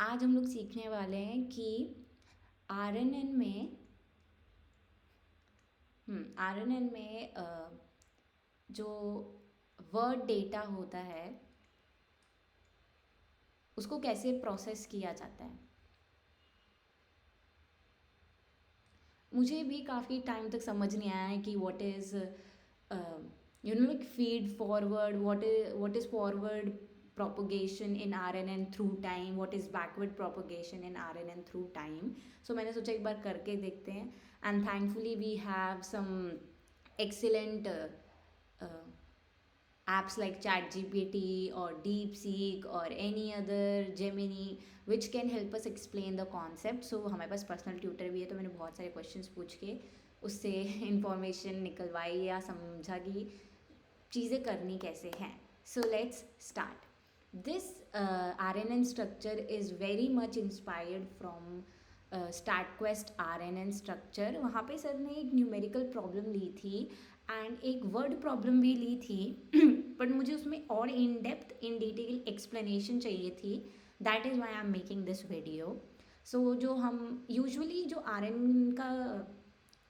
आज हम लोग सीखने वाले हैं कि आरएनएन में आरएनएन में जो वर्ड डेटा होता है उसको कैसे प्रोसेस किया जाता है। मुझे भी काफ़ी टाइम तक समझ नहीं आया है कि what is like feed forward, what is forward propagation in RNN through time, what is backward propagation in RNN through time. So मैंने सोचा एक बार करके देखते हैं and thankfully we have some excellent apps like ChatGPT or DeepSeek or any other Gemini which can help us explain the concept. So हमारे पास personal tutor भी है, तो मैंने बहुत सारे क्वेश्चंस पूछ के उससे इंफॉर्मेशन निकलवाई या समझा कि चीज़ें करनी कैसे हैं. So let's start. This RNN structure is very much inspired from StatQuest RNN structure. वहाँ पे सर ने एक न्यूमेरिकल प्रॉब्लम ली थी एंड एक वर्ड प्रॉब्लम भी ली थी बट मुझे उसमें और in depth in detail explanation चाहिए थी. That is why I am making this video. So जो हम यूजुअली जो RNN का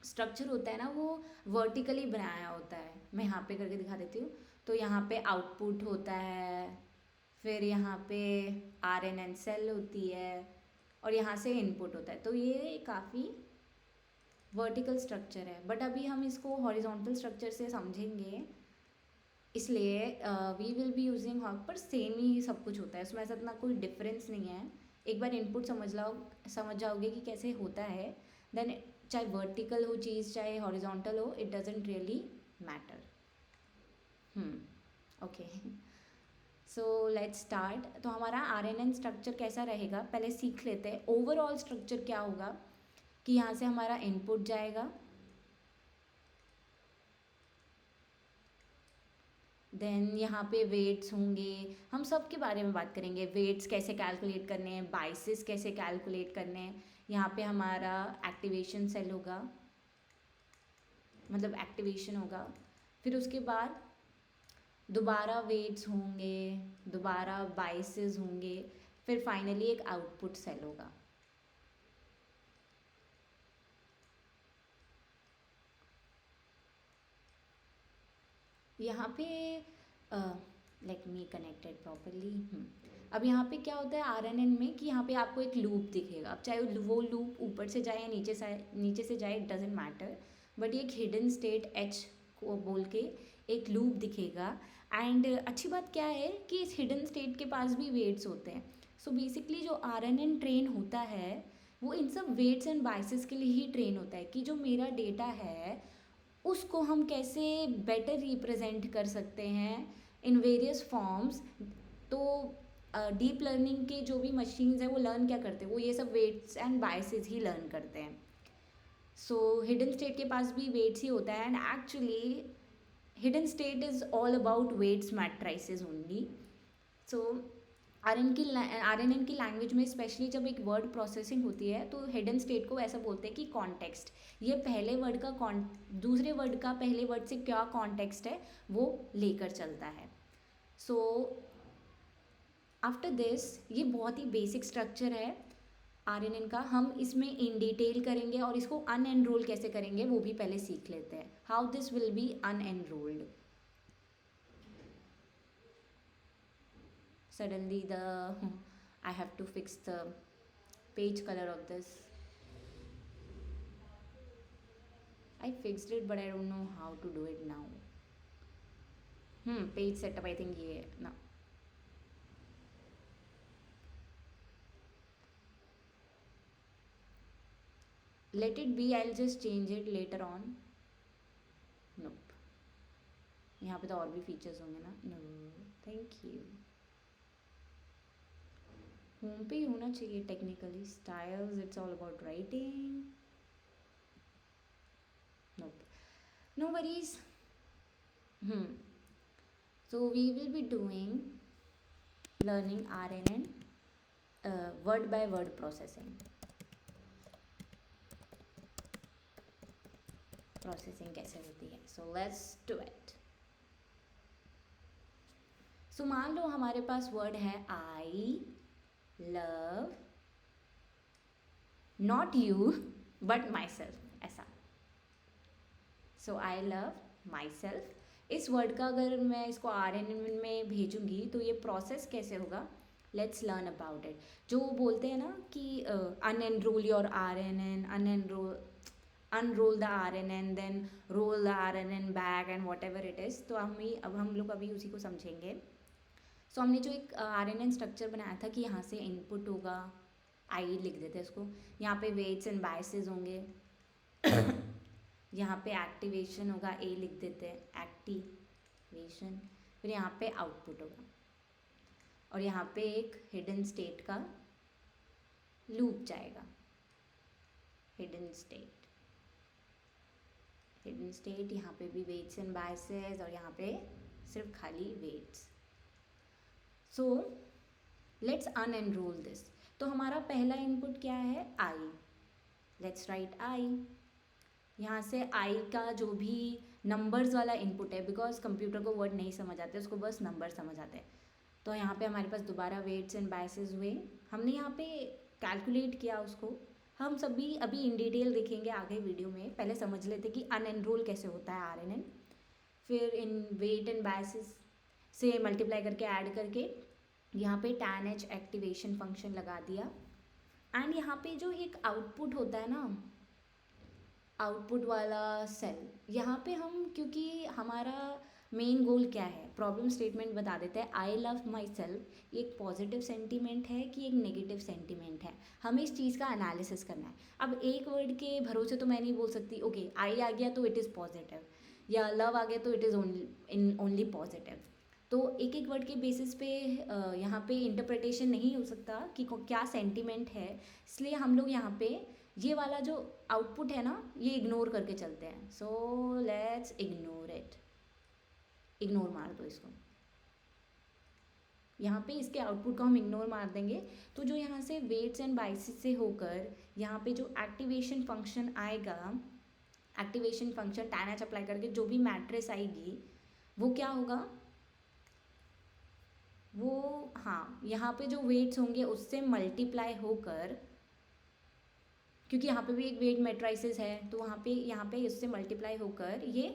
स्ट्रक्चर होता है ना, वो वर्टिकली बनाया होता है. मैं यहाँ पे करके दिखा देती हूँ. तो यहाँ पे आउटपुट होता है, फिर यहाँ पे RNN सेल होती है और यहाँ से इनपुट होता है. तो ये काफ़ी वर्टिकल स्ट्रक्चर है, बट अभी हम इसको हॉरिजॉन्टल स्ट्रक्चर से समझेंगे, इसलिए we will be using hawk. पर सेम ही सब कुछ होता है, उसमें ऐसा इतना कोई डिफरेंस नहीं है. एक बार इनपुट समझ जाओगे कि कैसे होता है, देन चाहे वर्टिकल हो चीज़ चाहे हॉरिजॉन्टल हो, it doesn't really matter. Okay, so let's start. तो हमारा RNN स्ट्रक्चर कैसा रहेगा पहले सीख लेते हैं. ओवरऑल स्ट्रक्चर क्या होगा कि यहाँ से हमारा इनपुट जाएगा, देन यहाँ पे वेट्स होंगे. हम सब के बारे में बात करेंगे, वेट्स कैसे कैलकुलेट करने हैं, बाइसेस कैसे कैलकुलेट करने हैं. यहाँ पे हमारा एक्टिवेशन सेल होगा, मतलब एक्टिवेशन होगा. फिर उसके बाद दोबारा वेट्स होंगे, दोबारा बाइसेस होंगे, फिर फाइनली एक आउटपुट सेल होगा. यहाँ पे लेट मी कनेक्टेड प्रॉपरली. अब यहाँ पे क्या होता है RNN में कि यहाँ पे आपको एक लूप दिखेगा. अब चाहे वो लूप ऊपर से जाए या नीचे से जाए, इट डजेंट मैटर, बट ये एक हिडन स्टेट H को बोल के एक लूप दिखेगा. एंड अच्छी बात क्या है कि इस हिडन स्टेट के पास भी वेट्स होते हैं. सो बेसिकली जो RNN ट्रेन होता है वो इन सब वेट्स एंड बाइसेस के लिए ही ट्रेन होता है कि जो मेरा डेटा है उसको हम कैसे बेटर रिप्रेजेंट कर सकते हैं इन वेरियस फॉर्म्स. तो डीप लर्निंग के जो भी मशीन्स हैं वो लर्न क्या करते हैं, वो ये सब वेट्स एंड बायसेस ही लर्न करते हैं. सो हिडन स्टेट के पास भी वेट्स ही होता है, and actually hidden state is all about weights matrices only. So RNN की लैंग्वेज में स्पेशली जब एक वर्ड प्रोसेसिंग होती है तो हिडन स्टेट को ऐसा बोलते हैं कि कॉन्टेक्स्ट. ये पहले वर्ड का दूसरे वर्ड का पहले वर्ड से क्या कॉन्टेक्स्ट है वो लेकर चलता है. सो आफ्टर दिस, ये बहुत ही बेसिक स्ट्रक्चर है RNN का. हम इसमें इन डिटेल करेंगे और इसको अनएनरोल कैसे करेंगे वो भी पहले सीख लेते हैं. How this will be unenrolled. Suddenly I have to fix the page color of this. I fixed it but I don't know how to do it now. Page setup, I think ये ना. Let it be, I'll just change it later on. Nope. यहाँ पे तो और भी features होंगे ना. No, thank you. Home पे ही होना चाहिए technically. Styles, it's all about writing. Nope. No worries. So we will be doing learning RNN word by word processing. Processing कैसे होती है. So let's do it. So मान लो हमारे पास वर्ड है I, love not you but myself, ऐसा। So I love myself. इस वर्ड का अगर मैं इसको RNN में भेजूंगी तो ये प्रोसेस कैसे होगा, लेट्स लर्न अबाउट इट। जो बोलते हैं ना कि unenroll your RNN, unroll the RNN, then roll the RNN back and whatever it is. तो अब हम लोग अभी उसी को समझेंगे। सो हमने जो एक RNN स्ट्रक्चर बनाया था कि यहाँ से इनपुट होगा, आई लिख देते हैं इसको, यहाँ पे वेट्स एंड बायसेस होंगे यहाँ पे एक्टिवेशन होगा, ए लिख देते हैं, एक्टिवेशन। फिर यहाँ पे आउटपुट होगा और यहाँ पे एक हिडन स्टेट का लूप जाएगा, हिडन स्टेट, हिडन स्टेट। यहाँ पे भी वेट्स एंड बायसेस और यहाँ पे सिर्फ खाली weights. So let's unenroll this. तो हमारा पहला इनपुट क्या है, आई। Let's right I. यहाँ से आई का जो भी नंबर्स वाला इनपुट है, बिकॉज कंप्यूटर को वर्ड नहीं समझ आते, उसको बस नंबर समझ आते हैं। तो यहाँ पे हमारे पास दोबारा वेट्स एंड बायसेस हुए, हमने यहाँ पे कैलकुलेट किया उसको। हम सभी अभी इन डिटेल देखेंगे आगे वीडियो में, पहले समझ लेते कि अनएनरोल कैसे होता है RNN। फिर इन वेट एंड बायसेस से मल्टीप्लाई करके ऐड करके यहाँ पे tan H एक्टिवेशन फंक्शन लगा दिया। एंड यहाँ पे जो एक आउटपुट होता है ना, आउटपुट वाला सेल, यहाँ पे हम, क्योंकि हमारा मेन गोल क्या है, प्रॉब्लम स्टेटमेंट बता देते हैं। आई लव माई सेल्फ एक पॉजिटिव सेंटीमेंट है कि एक नेगेटिव सेंटीमेंट है, हमें इस चीज़ का एनालिसिस करना है। अब एक वर्ड के भरोसे तो मैं नहीं बोल सकती ओके आई आ गया तो इट इज़ पॉजिटिव, या लव आ गया तो इट इज़ ओनली पॉजिटिव। तो एक एक वर्ड के बेसिस पे यहाँ पे इंटरप्रिटेशन नहीं हो सकता कि क्या सेंटीमेंट है, इसलिए हम लोग यहाँ पे ये वाला जो आउटपुट है ना ये इग्नोर करके चलते हैं। So let's ignore it, ignore मार दो इसको, यहाँ पे इसके आउटपुट को हम इग्नोर मार देंगे। तो जो यहाँ से वेट्स एंड बायसेस से होकर यहाँ पे जो एक्टिवेशन फंक्शन आएगा, activation function tan H apply करके जो भी मैट्रिक्स आएगी वो क्या होगा, वो हाँ यहाँ पे जो वेट्स होंगे उससे मल्टीप्लाई होकर, क्योंकि यहाँ पे भी एक वेट मैट्रिसेस है तो यहाँ पे इससे मल्टीप्लाई होकर ये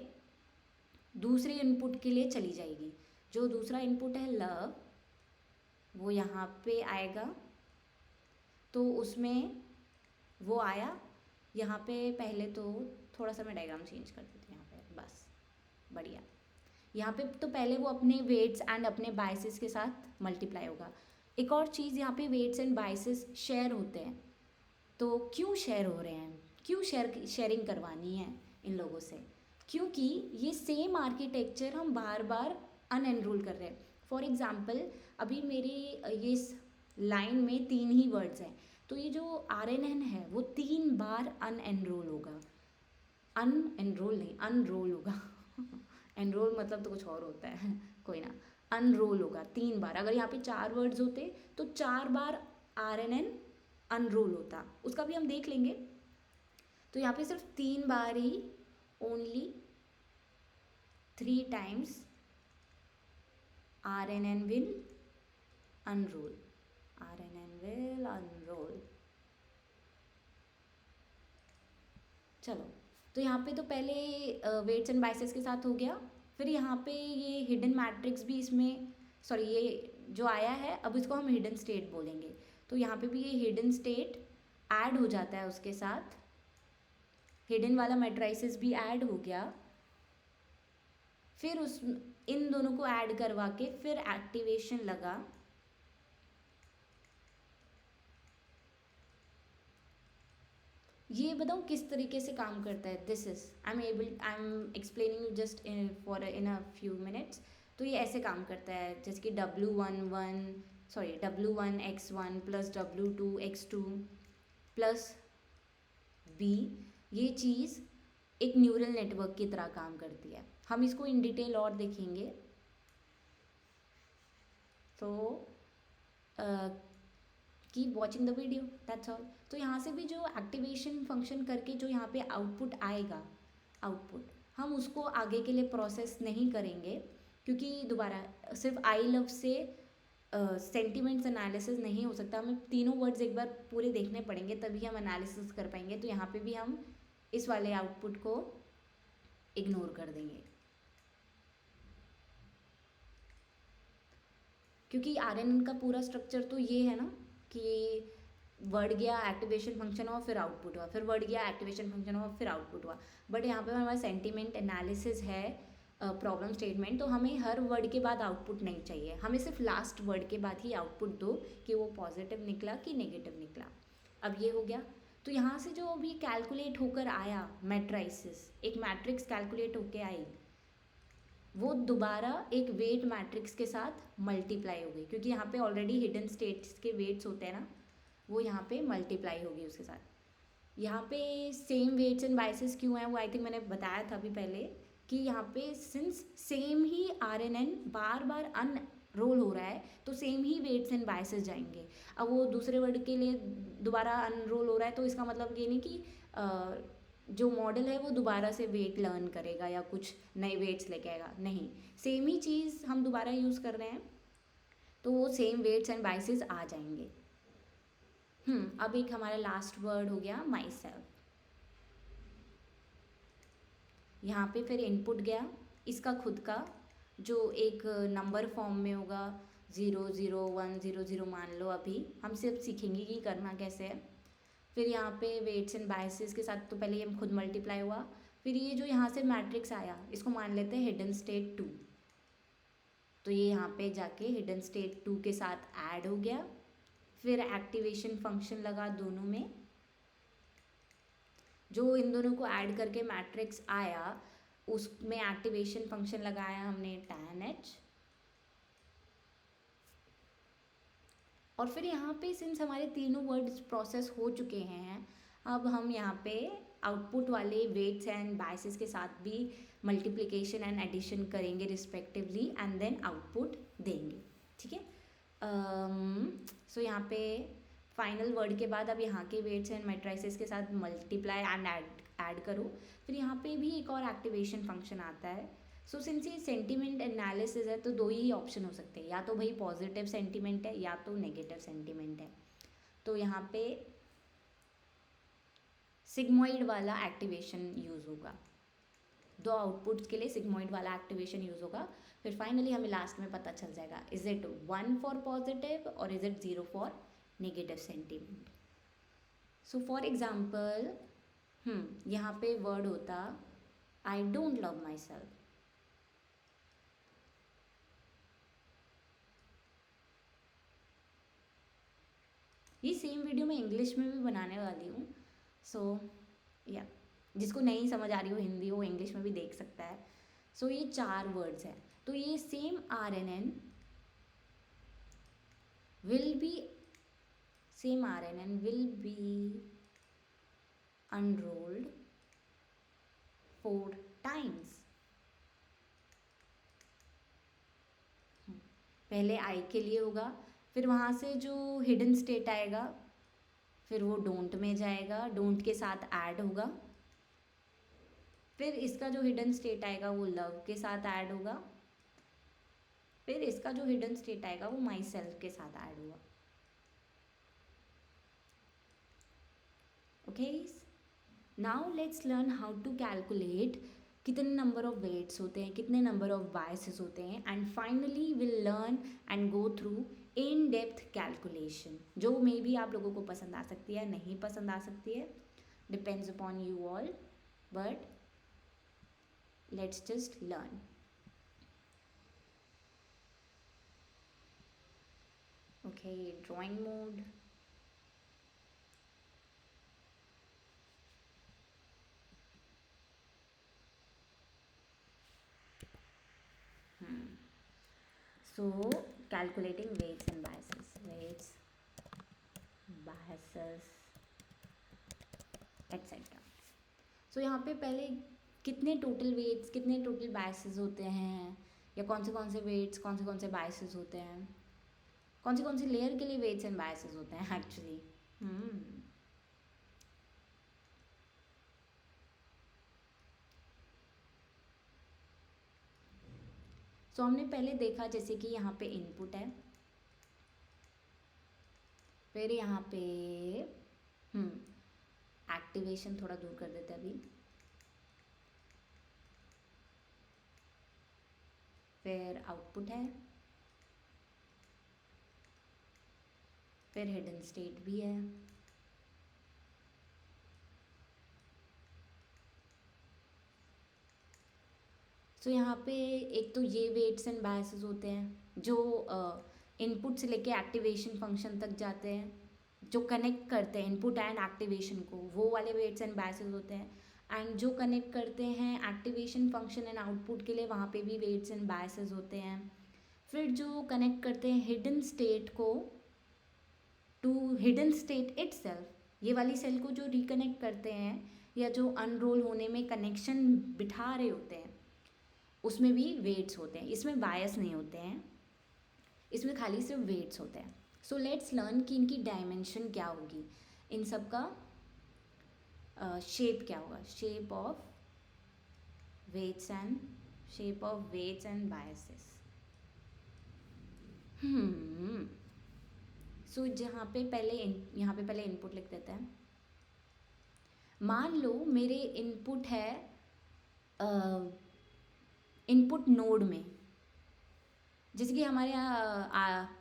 दूसरे इनपुट के लिए चली जाएगी। जो दूसरा इनपुट है लव, वो यहाँ पे आएगा। तो उसमें वो आया, यहाँ पे पहले तो थोड़ा सा मैं डायग्राम चेंज कर देती हूँ यहाँ पे, बस बढ़िया। यहाँ पे तो पहले वो अपने वेट्स एंड अपने बायसेस के साथ मल्टीप्लाई होगा। एक और चीज़, यहाँ पे वेट्स एंड बायसेस शेयर होते हैं। तो क्यों शेयर हो रहे हैं, क्यों शेयरिंग करवानी है इन लोगों से, क्योंकि ये सेम आर्किटेक्चर हम बार बार अनएनरोल कर रहे हैं। फॉर एग्जांपल अभी मेरी ये लाइन में 3 ही वर्ड्स हैं, तो ये जो RNN है वो 3 बार अनएनरोल होगा, अनएनरोल नहीं अनरोल होगा एनरोल मतलब तो कुछ और होता है कोई ना, अनरोल होगा 3 बार। अगर यहाँ पे 4 वर्ड्स होते तो 4 बार RNN अनरोल होता, उसका भी हम देख लेंगे। तो यहाँ पे सिर्फ 3 बार ही, only 3 times RNN will unroll, RNN will unroll। चलो, तो यहाँ पे तो पहले वेट्स एंड बायसेस के साथ हो गया। फिर यहाँ पे ये हिडन मैट्रिक्स भी इसमें, सॉरी ये जो आया है अब इसको हम हिडन स्टेट बोलेंगे। तो यहाँ पे भी ये हिडन स्टेट ऐड हो जाता है, उसके साथ हिडन वाला मैट्रिसेस भी ऐड हो गया। फिर उस इन दोनों को ऐड करवा के फिर एक्टिवेशन लगा। ये बताऊँ किस तरीके से काम करता है, this is I am explaining you just in a few minutes. तो ये ऐसे काम करता है जैसे कि W1 plus W2 plus B, ये चीज़ एक न्यूरल नेटवर्क की तरह काम करती है। हम इसको इन डिटेल और देखेंगे। तो keep watching the video, that's all. तो यहाँ से भी जो एक्टिवेशन फंक्शन करके जो यहाँ पे आउटपुट आएगा, आउटपुट हम उसको आगे के लिए प्रोसेस नहीं करेंगे, क्योंकि दोबारा सिर्फ आई लव से सेंटिमेंट्स एनालिसिस नहीं हो सकता, हमें तीनों वर्ड्स एक बार पूरे देखने पड़ेंगे तभी हम एनालिसिस कर पाएंगे। तो यहाँ पे भी हम इस वाले आउटपुट को इग्नोर कर देंगे, क्योंकि आरएनएन का पूरा स्ट्रक्चर तो ये है ना कि वर्ड गया, एक्टिवेशन फंक्शन हुआ, फिर आउटपुट हुआ, फिर वर्ड गया, एक्टिवेशन फंक्शन हुआ, फिर आउटपुट हुआ। बट यहाँ पे हमारा सेंटिमेंट एनालिसिस है, प्रॉब्लम स्टेटमेंट, तो हमें हर वर्ड के बाद आउटपुट नहीं चाहिए, हमें सिर्फ लास्ट वर्ड के बाद ही आउटपुट दो कि वो पॉजिटिव निकला कि नेगेटिव निकला। अब ये हो गया। तो यहाँ से जो अभी कैलकुलेट होकर आया मैट्राइसिस, एक मैट्रिक्स कैलकुलेट होकर आई, वो दोबारा एक वेट मैट्रिक्स के साथ मल्टीप्लाई हो गई, क्योंकि यहाँ पे ऑलरेडी हिडन स्टेट्स के वेट्स होते हैं ना, वो यहाँ पे मल्टीप्लाई होगी उसके साथ। यहाँ पे सेम वेट्स एंड बाइसेस क्यों है, वो आई थिंक मैंने बताया था अभी पहले कि यहाँ पे सिंस सेम ही आरएनएन बार बार अनरोल हो रहा है, तो सेम ही वेट्स एंड बाइसेस जाएंगे। अब वो दूसरे वर्ड के लिए दोबारा अनरोल हो रहा है, तो इसका मतलब ये नहीं कि जो मॉडल है वो दोबारा से वेट लर्न करेगा या कुछ नए वेट्स लेके आएगा, नहीं, सेम ही चीज़ हम दोबारा यूज़ कर रहे हैं, तो वो सेम वेट्स एंड बाइसेस आ जाएंगे। अब एक हमारा लास्ट वर्ड हो गया माई सेल्फ। यहाँ पे फिर इनपुट गया इसका खुद का, जो एक नंबर फॉर्म में होगा, 0 0 1 0 0 मान लो। अभी हम सिर्फ सीखेंगे कि करना कैसे है। फिर यहाँ पे वेट्स एंड बायसेस के साथ तो पहले ये खुद मल्टीप्लाई हुआ, फिर ये जो यहाँ से मैट्रिक्स आया इसको मान लेते हैं हिडन स्टेट 2, तो ये यहाँ पे जाके हिडन स्टेट 2 के साथ ऐड हो गया। फिर एक्टिवेशन फंक्शन लगा दोनों में, जो इन दोनों को ऐड करके मैट्रिक्स आया उसमें एक्टिवेशन फंक्शन लगाया हमने tan h। और फिर यहाँ पे सिंस हमारे तीनों वर्ड्स प्रोसेस हो चुके हैं, अब हम यहाँ पे आउटपुट वाले वेट्स एंड बायसेस के साथ भी मल्टीप्लिकेशन एंड एडिशन करेंगे रिस्पेक्टिवली, एंड देन आउटपुट देंगे। ठीक है। सो यहाँ पे फाइनल वर्ड के बाद अब यहाँ के वेट्स एंड मैट्रिसेस के साथ मल्टीप्लाई एंड ऐड करो। फिर यहाँ पे भी एक और एक्टिवेशन फंक्शन आता है। सो सिंस ये सेंटिमेंट एनालिसिस है तो दो ही ऑप्शन हो सकते हैं, या तो भाई पॉजिटिव सेंटिमेंट है या तो नेगेटिव सेंटिमेंट है। तो यहाँ पे सिग्मॉइड वाला एक्टिवेशन यूज़ होगा, दो आउटपुट्स के लिए सिग्मॉइड वाला एक्टिवेशन यूज़ होगा। फिर फाइनली हमें लास्ट में पता चल जाएगा इज इट 1 फॉर पॉजिटिव और is it 0 for negative sentiment. So for example यहाँ पे वर्ड होता I don't love my self. ये सेम वीडियो मैं इंग्लिश में भी बनाने वाली हूँ, सो या जिसको नहीं समझ आ रही हो हिंदी, वो इंग्लिश में भी देख सकता है। सो ये 4 वर्ड्स हैं, तो ये same RNN will be unrolled 4 times। पहले आई के लिए होगा, फिर वहाँ से जो हिडन स्टेट आएगा फिर वो डोंट में जाएगा, डोंट के साथ ऐड होगा। फिर इसका जो हिडन स्टेट आएगा वो लव के साथ ऐड होगा। फिर इसका जो हिडन स्टेट आएगा वो माई सेल्फ के साथ ऐड होगा। Okay, now let's learn how to calculate कितने नंबर ऑफ वेट्स होते हैं, कितने नंबर ऑफ बायसेस होते हैं, and finally will learn and go through in depth calculation, जो मे बी आप लोगों को पसंद आ सकती है, नहीं पसंद आ सकती है, depends upon you all, but let's just learn. Okay, drawing mode. So calculating weights and biases, etc. So यहाँ पे पहले कितने टोटल वेट्स, कितने टोटल बायसेस होते हैं, या कौन से वेट्स, कौन से बायसेस होते हैं, कौन सी लेयर के लिए वेट्स एंड बायसेस होते हैं एक्चुअली। सो हमने पहले देखा जैसे कि यहाँ पे इनपुट है, फिर यहाँ पे एक्टिवेशन थोड़ा दूर कर देते हैं अभी। फिर आउटपुट है, फिर हिडन स्टेट भी है। सो यहाँ पे एक तो ये वेट्स एंड बायसेस होते हैं जो इनपुट से लेके एक्टिवेशन फंक्शन तक जाते हैं, जो कनेक्ट करते हैं इनपुट एंड एक्टिवेशन को, वो वाले वेट्स एंड बायसेस होते हैं। एंड जो कनेक्ट करते हैं एक्टिवेशन फंक्शन एंड आउटपुट के लिए, वहाँ पे भी वेट्स एंड बायसेस होते हैं। फिर जो कनेक्ट करते हैं हिडन स्टेट को टू हिडन स्टेट इटसेल्फ, ये वाली सेल को जो रिकनेक्ट करते हैं या जो अनरोल होने में कनेक्शन बिठा रहे होते हैं, उसमें भी वेट्स होते हैं। इसमें बायस नहीं होते हैं, इसमें खाली सिर्फ वेट्स होते हैं। सो लेट्स लर्न कि इनकी डायमेंशन क्या होगी, इन सब का शेप क्या होगा, shape of weights and biases. So यहाँ पे पहले इनपुट लिख देते हैं। मान लो मेरे इनपुट है इनपुट नोड में, जैसे कि हमारे यहाँ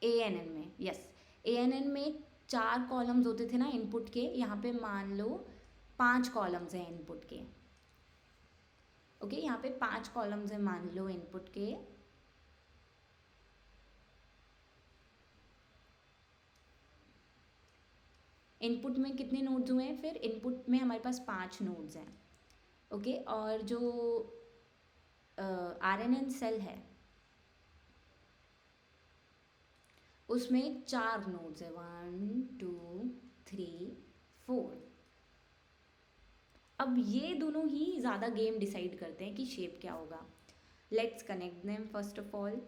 ANN में, यस ANN में 4 कॉलम्स होते थे ना इनपुट के, यहाँ पे मान लो 5 कॉलम्स हैं इनपुट के। ओके, यहाँ पे 5 कॉलम्स हैं मान लो इनपुट के। इनपुट में कितने नोड्स हुए हैं, फिर इनपुट में हमारे पास 5 नोड्स हैं। ओके, और जो RNN सेल है उसमें 4 नोड्स है, 1 2 3 4। अब ये दोनों ही ज़्यादा गेम डिसाइड करते हैं कि शेप क्या होगा। Let's connect them first of all.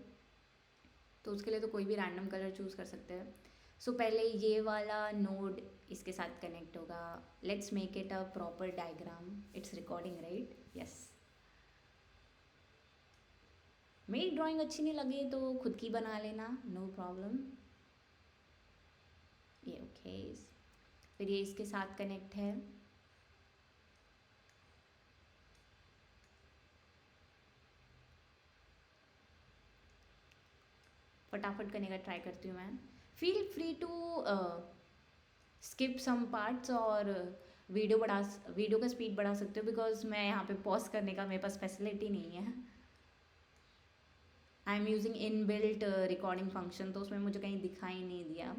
तो उसके लिए तो कोई भी रैंडम कलर चूज़ कर सकते हैं। सो पहले ये वाला नोड इसके साथ कनेक्ट होगा। Let's make it a proper diagram. It's recording right, yes. मेरी ड्राइंग अच्छी नहीं लगे तो खुद की बना लेना, नो प्रॉब्लम। ये ओके, फिर ये इसके साथ कनेक्ट है। फटाफट करने का ट्राई करती हूँ मैं। Feel free to skip some parts और वीडियो का स्पीड बढ़ा सकते हो, बिकॉज मैं यहाँ पे पॉज करने का मेरे पास फैसिलिटी नहीं है। I am using in built recording function, तो उसमें मुझे कहीं दिखाई नहीं दिया।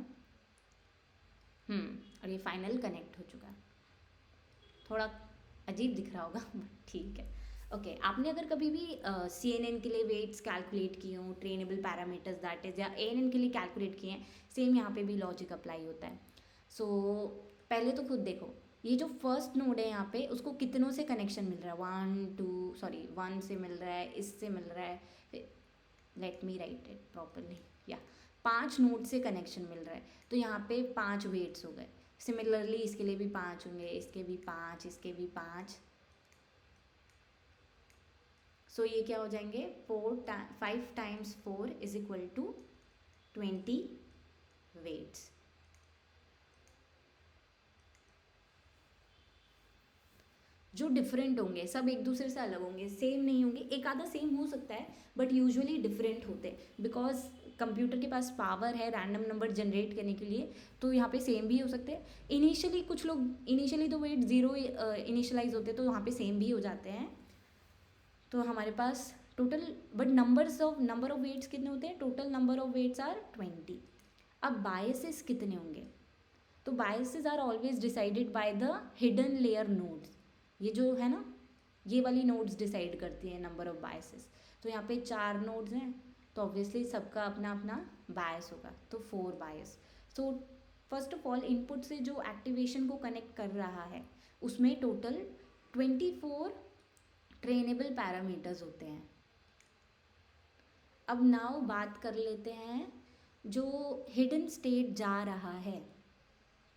और ये फाइनल कनेक्ट हो चुका है। थोड़ा अजीब दिख रहा होगा बट ठीक है। ओके, आपने अगर कभी भी CNN के लिए वेट्स कैलकुलेट किए हों, ट्रेनेबल पैरामीटर्स दैट इज, या ANN के लिए कैलकुलेट किए हैं, सेम यहाँ पे भी लॉजिक अप्लाई होता है। सो पहले तो खुद देखो, ये जो फर्स्ट नोड है यहाँ पे उसको कितनों से कनेक्शन मिल रहा है, 1 से मिल रहा है, इससे मिल रहा है, let me right it properly, या 5 नोड से कनेक्शन मिल रहा है। तो यहाँ पे 5 वेट्स हो गए। सिमिलरली इसके लिए भी 5 होंगे, इसके भी 5, इसके भी 5। सो ये क्या हो जाएंगे, 5 times 4 is equal to 20 weights. जो डिफरेंट होंगे, सब एक दूसरे से अलग होंगे, सेम नहीं होंगे। एक आधा सेम हो सकता है बट यूजुअली डिफरेंट होते हैं, बिकॉज कंप्यूटर के पास पावर है रैंडम नंबर जनरेट करने के लिए, तो यहाँ पे सेम भी हो सकते हैं। इनिशियली कुछ लोग इनिशियली तो वेट 0 इनिशियलाइज होते हैं, तो वहाँ पे सेम भी हो जाते हैं। तो हमारे पास total but number of weights कितने होते हैं, total number of weights are 20। अब बायसेस कितने होंगे, तो biases are always decided by the hidden layer nodes. ये जो है ना, ये वाली नोड्स डिसाइड करती है नंबर ऑफ बायसेस। तो यहाँ पे 4 नोड्स हैं, तो ऑब्वियसली सबका अपना अपना बायस होगा, तो 4 bias. So first of all input से जो एक्टिवेशन को कनेक्ट कर रहा है उसमें टोटल 24 ट्रेनेबल पैरामीटर्स होते हैं। अब नाउ बात कर लेते हैं जो हिडन स्टेट जा रहा है,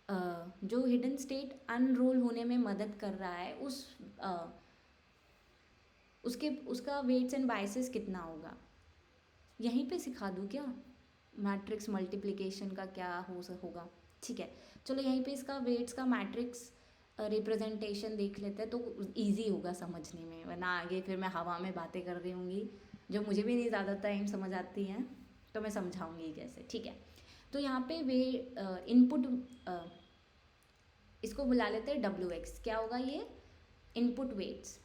जो हिडन स्टेट अनरोल होने में मदद कर रहा है, उसका वेट्स एंड बायसेस कितना होगा। यहीं पे सिखा दूँ क्या, मैट्रिक्स मल्टीप्लिकेशन का क्या होगा। ठीक है, चलो यहीं पे इसका वेट्स का मैट्रिक्स रिप्रेजेंटेशन देख लेते हैं तो इजी होगा समझने में, वरना आगे फिर मैं हवा में बातें कर रही होंगी जो मुझे भी नहीं ज़्यादा टाइम समझ आती हैं, तो मैं समझाऊंगी कैसे। ठीक है, तो यहाँ पे वे इनपुट, इसको बुला लेते हैं WX। क्या होगा ये? Input weights.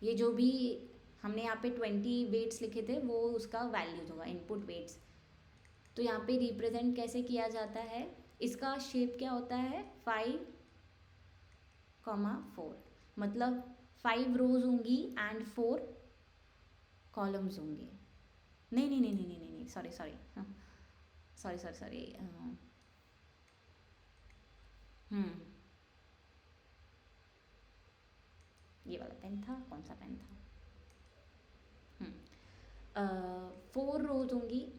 ये जो भी हमने यहाँ पे 20 वेट्स लिखे थे वो उसका वैल्यूज होगा, इनपुट वेट्स। तो यहाँ पे रिप्रेजेंट कैसे किया जाता है, इसका शेप क्या होता है? 5,4, मतलब 5 रोज होंगी एंड 4 कॉलम्स होंगे। नहीं नहीं नहीं नहीं नहीं नहीं, sorry sorry sorry sorry sorry. ये वाला पेन था, कौन सा पेन था? 4 रोज होंगी।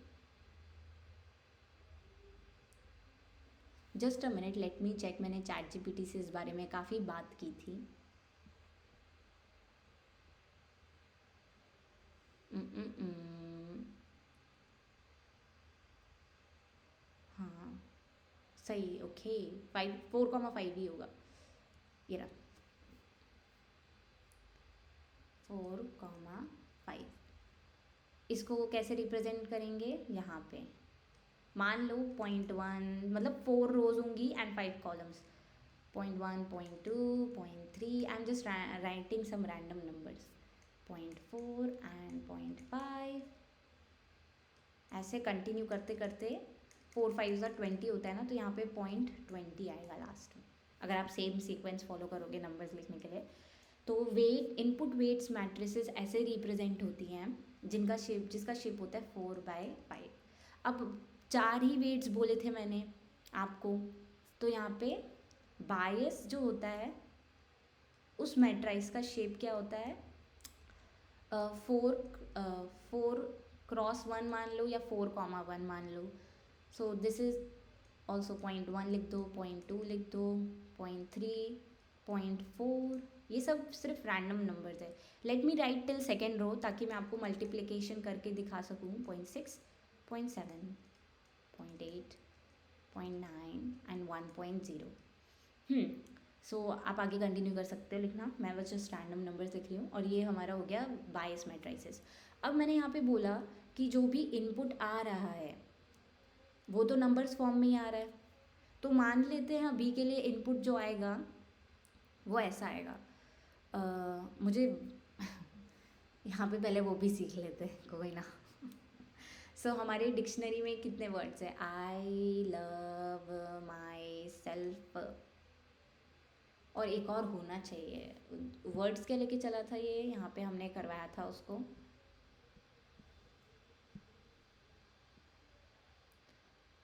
Just a minute, let me check. मैंने ChatGPT से इस बारे में काफ़ी बात की थी। उम, उम, उम, हाँ सही, ओके। 4,5 ही होगा, ये रहा 4,5। इसको कैसे रिप्रेजेंट करेंगे? यहाँ पे मान लो 0.1, मतलब 4 रोज होंगी and 5 columns. 0.1, 0.2, 0.3, I am just writing some random numbers. 0.4 and 0.5, ऐसे कंटिन्यू करते करते 4 5 20 होता है ना, तो यहाँ पे 0.20 आएगा लास्ट में, अगर आप सेम सीक्वेंस फॉलो करोगे नंबर्स लिखने के लिए। तो वेट, इनपुट वेट्स मैट्रिसेस ऐसे रिप्रेजेंट होती हैं जिसका शेप होता है 4/5। अब 4 ही वेट्स बोले थे मैंने आपको, तो यहाँ पे बायस जो होता है उस मैट्राइस का शेप क्या होता है? 4 4 क्रॉस 1 मान लो या 4,1 मान लो। सो दिस इज ऑल्सो 0.1 लिख दो, 0.2 लिख दो, 0.3, 0.4, ये सब सिर्फ रैंडम नंबर्स है। Let me write till second row ताकि मैं आपको मल्टीप्लिकेशन करके दिखा सकूँ। 0.6, 0.7, 0.8, 0.9 एंड 1.0। सो आप आगे कंटिन्यू कर सकते हो लिखना, मैं बस जस्ट रैंडम नंबर्स लिख रही हूँ। और ये हमारा हो गया बायस मैट्राइसेस। अब मैंने यहाँ पे बोला कि जो भी इनपुट आ रहा है वो तो नंबर्स फॉर्म में ही आ रहा है, तो मान लेते हैं अभी के लिए इनपुट जो आएगा वो ऐसा आएगा। मुझे यहाँ पे पहले वो भी सीख लेते हैं, कोई ना। सो हमारे डिक्शनरी में कितने वर्ड्स हैं? आई लव माई सेल्फ, और एक और होना चाहिए। वर्ड्स क्या लेके चला था ये, यहाँ पे हमने करवाया था उसको।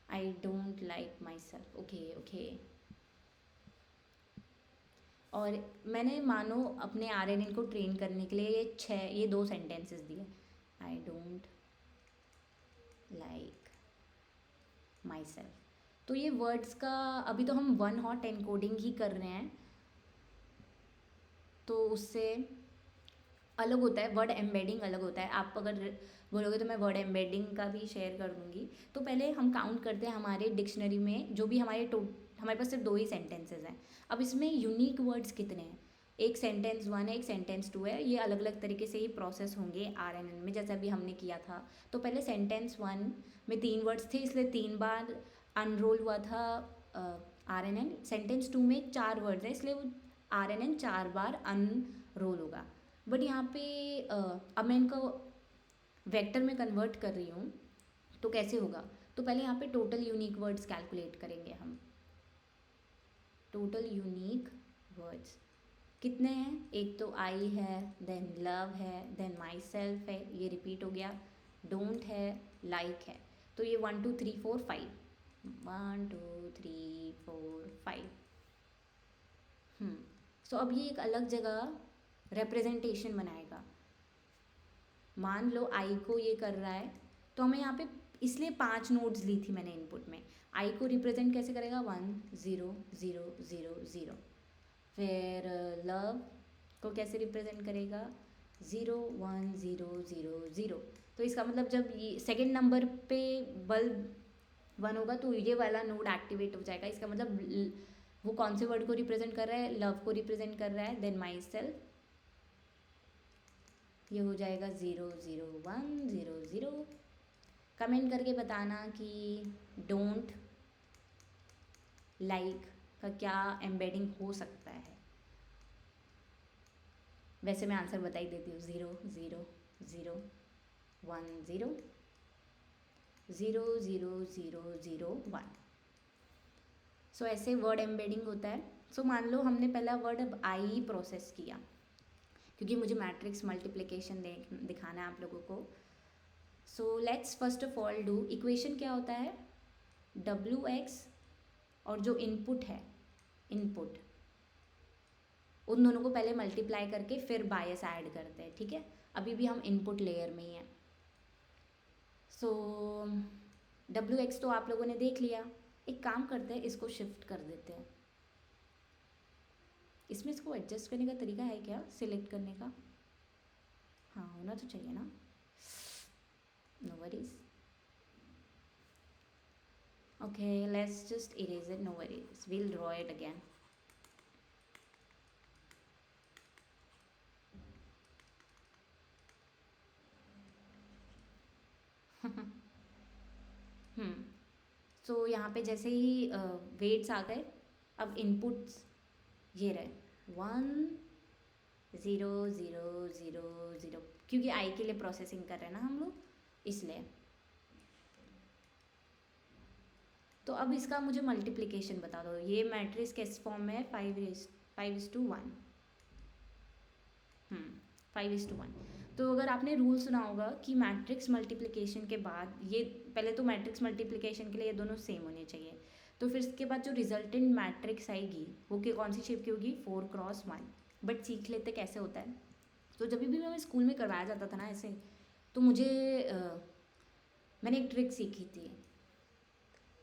I don't like my self, okay okay. और मैंने मानो अपने RNN को ट्रेन करने के लिए ये 2 सेंटेंसेस दिए। I don't like my self. तो ये वर्ड्स का अभी तो हम 1 हॉट एनकोडिंग ही कर रहे हैं, तो उससे अलग होता है, वर्ड एम्बेडिंग अलग होता है। आप अगर बोलोगे तो मैं वर्ड एम्बेडिंग का भी शेयर कर दूँगी। तो पहले हम काउंट करते हैं हमारे डिक्शनरी में जो भी हमारे पास सिर्फ 2 ही सेंटेंसेस हैं। अब इसमें यूनिक वर्ड्स कितने हैं? एक सेंटेंस 1 है, एक सेंटेंस 2 है, ये अलग अलग तरीके से ही प्रोसेस होंगे RNN में, जैसे अभी हमने किया था। तो पहले सेंटेंस 1 में 3 वर्ड्स थे, इसलिए 3 बार अनरोल हुआ था RNN। सेंटेंस 2 में 4 वर्ड्स हैं, इसलिए वो RNN 4 बार अनरोल होगा। बट यहाँ पे अब मैं इनको वेक्टर में कन्वर्ट कर रही हूँ, तो कैसे होगा? तो पहले यहाँ पे टोटल यूनिक वर्ड्स कैलकुलेट करेंगे हम। टोटल यूनिक वर्ड्स कितने हैं? एक तो आई है, देन लव है, देन माई सेल्फ है, ये रिपीट हो गया, डोंट है, लाइक है। तो ये 1 2 3 4 5, 1 2 3 4 5। सो अब ये एक अलग जगह रिप्रेजेंटेशन बनाएगा। मान लो आई को ये कर रहा है, तो हमें यहाँ पे इसलिए 5 नोड्स ली थी मैंने इनपुट में। आई को रिप्रेजेंट कैसे करेगा? 1 0 0 0 0। फिर लव को कैसे रिप्रेजेंट करेगा? 0 1 0 0 0। तो इसका मतलब जब ये सेकेंड नंबर पे बल्ब 1 होगा तो ये वाला नोड एक्टिवेट हो जाएगा। इसका मतलब वो कौन से वर्ड को रिप्रेजेंट कर रहा है, लव को रिप्रेजेंट कर रहा है। देन माई सेल्फ, ये हो जाएगा 0 0 1 0 0। कमेंट करके बताना कि डोंट लाइक का क्या एम्बेडिंग हो सकता है। वैसे मैं आंसर बता ही देती हूँ, 0 0 0 1 0 0 0 0 0 1। सो ऐसे वर्ड एम्बेडिंग होता है। सो मान लो हमने पहला वर्ड अब आई प्रोसेस किया, क्योंकि मुझे मैट्रिक्स मल्टीप्लिकेशन दिखाना है आप लोगों को। So let's first of all do, equation क्या होता है, WX और जो इनपुट है, इनपुट, उन दोनों को पहले मल्टीप्लाई करके फिर बायस ऐड करते हैं, ठीक है। अभी भी हम इनपुट लेयर में ही हैं। सो WX तो आप लोगों ने देख लिया। एक काम करते हैं, इसको शिफ्ट कर देते हैं। इसमें इसको एडजस्ट करने का तरीका है क्या, सिलेक्ट करने का? हाँ, होना तो चाहिए ना। No worries, okay let's just erase it, no worries, we'll draw it again. So यहाँ पे जैसे ही वेट्स आ गए, अब इनपुट्स ये रहे 1 0 0 0 0, क्योंकि आई के लिए प्रोसेसिंग कर रहे हैं ना हम लोग, इसलिए। तो अब इसका मुझे मल्टीप्लिकेशन बता दो। ये मैट्रिक्स किस फॉर्म में है, 5:1। 5:1। तो अगर आपने रूल सुना होगा कि मैट्रिक्स मल्टीप्लिकेशन के बाद ये, पहले तो मैट्रिक्स मल्टीप्लिकेशन के लिए ये दोनों सेम होने चाहिए, तो फिर इसके बाद जो रिजल्टेंट मैट्रिक्स आएगी वो कौन सी शेप की होगी, 4x1। बट सीख लेते कैसे होता है। तो जब भी हमें स्कूल में करवाया जाता था ना ऐसे, तो मुझे मैंने एक ट्रिक सीखी थी।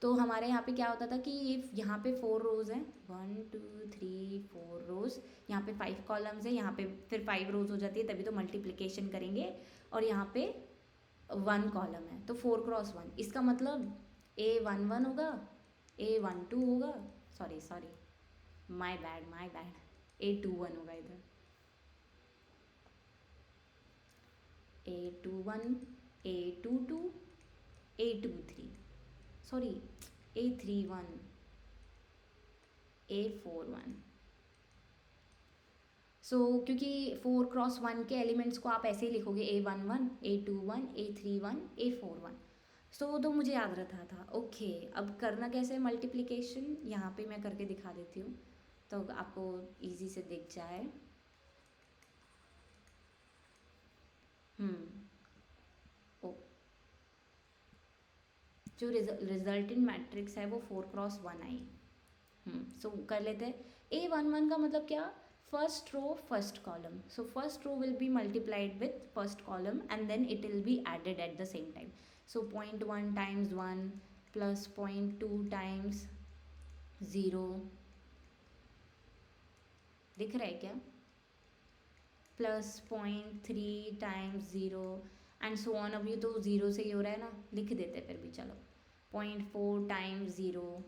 तो हमारे यहाँ पे क्या होता था कि ये यहाँ पे 4 रोज़ हैं, 1 2 3 4 रोज़, यहाँ पे 5 कॉलम्स है, यहाँ पे फिर 5 रोज़ हो जाती है, तभी तो मल्टीप्लिकेशन करेंगे। और यहाँ पे 1 कॉलम है, तो 4x1, इसका मतलब A11 होगा, A12 होगा, सॉरी माय बैड, A21 होगा इधर, A21 A22 A23, sorry A31 A41। सो क्योंकि 4x1 के एलिमेंट्स को आप ऐसे ही लिखोगे, A11 A21 A31 A41। सो तो मुझे याद रहता था। ओके, अब करना कैसे मल्टीप्लिकेशन, यहाँ पे मैं करके दिखा देती हूँ तो आपको इजी से दिख जाए। ओ, जो रिजल्टेंट मैट्रिक्स है वो 4x1 आई। सो कर लेते हैं। A11 का मतलब क्या, first row first column. So first row will be multiplied with first column and then it will be added at the same time. So 0.1 times 1 plus 0.2 times 0, दिख रहा है क्या, plus 0.3 times 0 and so on. अभी तो 0 से ही हो रहा है ना, लिख देते फिर भी, चलो 0.4 टाइम्स 0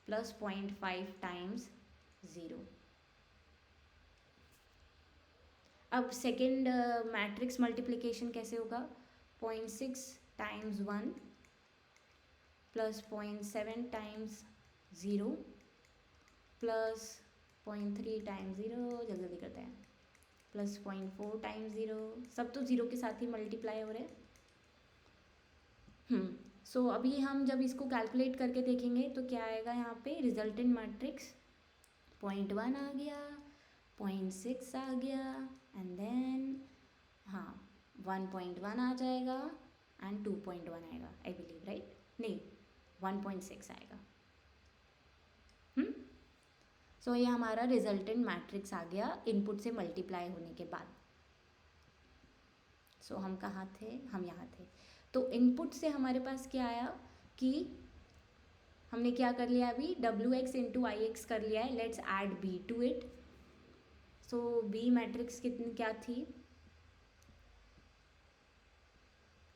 प्लस 0.5 टाइम्स 0। अब सेकेंड मैट्रिक्स मल्टीप्लिकेशन कैसे होगा, 0.6 times 1 plus 0.7 times 0 plus 0.3 times 0, जल्दी जल्दी करते हैं, प्लस 0.4 टाइम्स 0, सब तो 0 के साथ ही मल्टीप्लाई हो रहे हैं। सो अभी हम जब इसको कैलकुलेट करके देखेंगे तो क्या आएगा, यहाँ पे रिजल्टेंट मैट्रिक्स 0.1 आ गया, 0.6 आ गया एंड देन 1.1 आ जाएगा एंड 2.1 आएगा, आई बिलीव, राइट? नहीं, 1.6 आएगा। सो ये हमारा रिजल्टेंट मैट्रिक्स आ गया इनपुट से मल्टीप्लाई होने के बाद। सो हम कहाँ थे, हम यहाँ थे। तो इनपुट से हमारे पास क्या आया कि हमने क्या कर लिया, अभी WX इंटू IX कर लिया है। Let's add B to it. So B matrix कितनी क्या थी,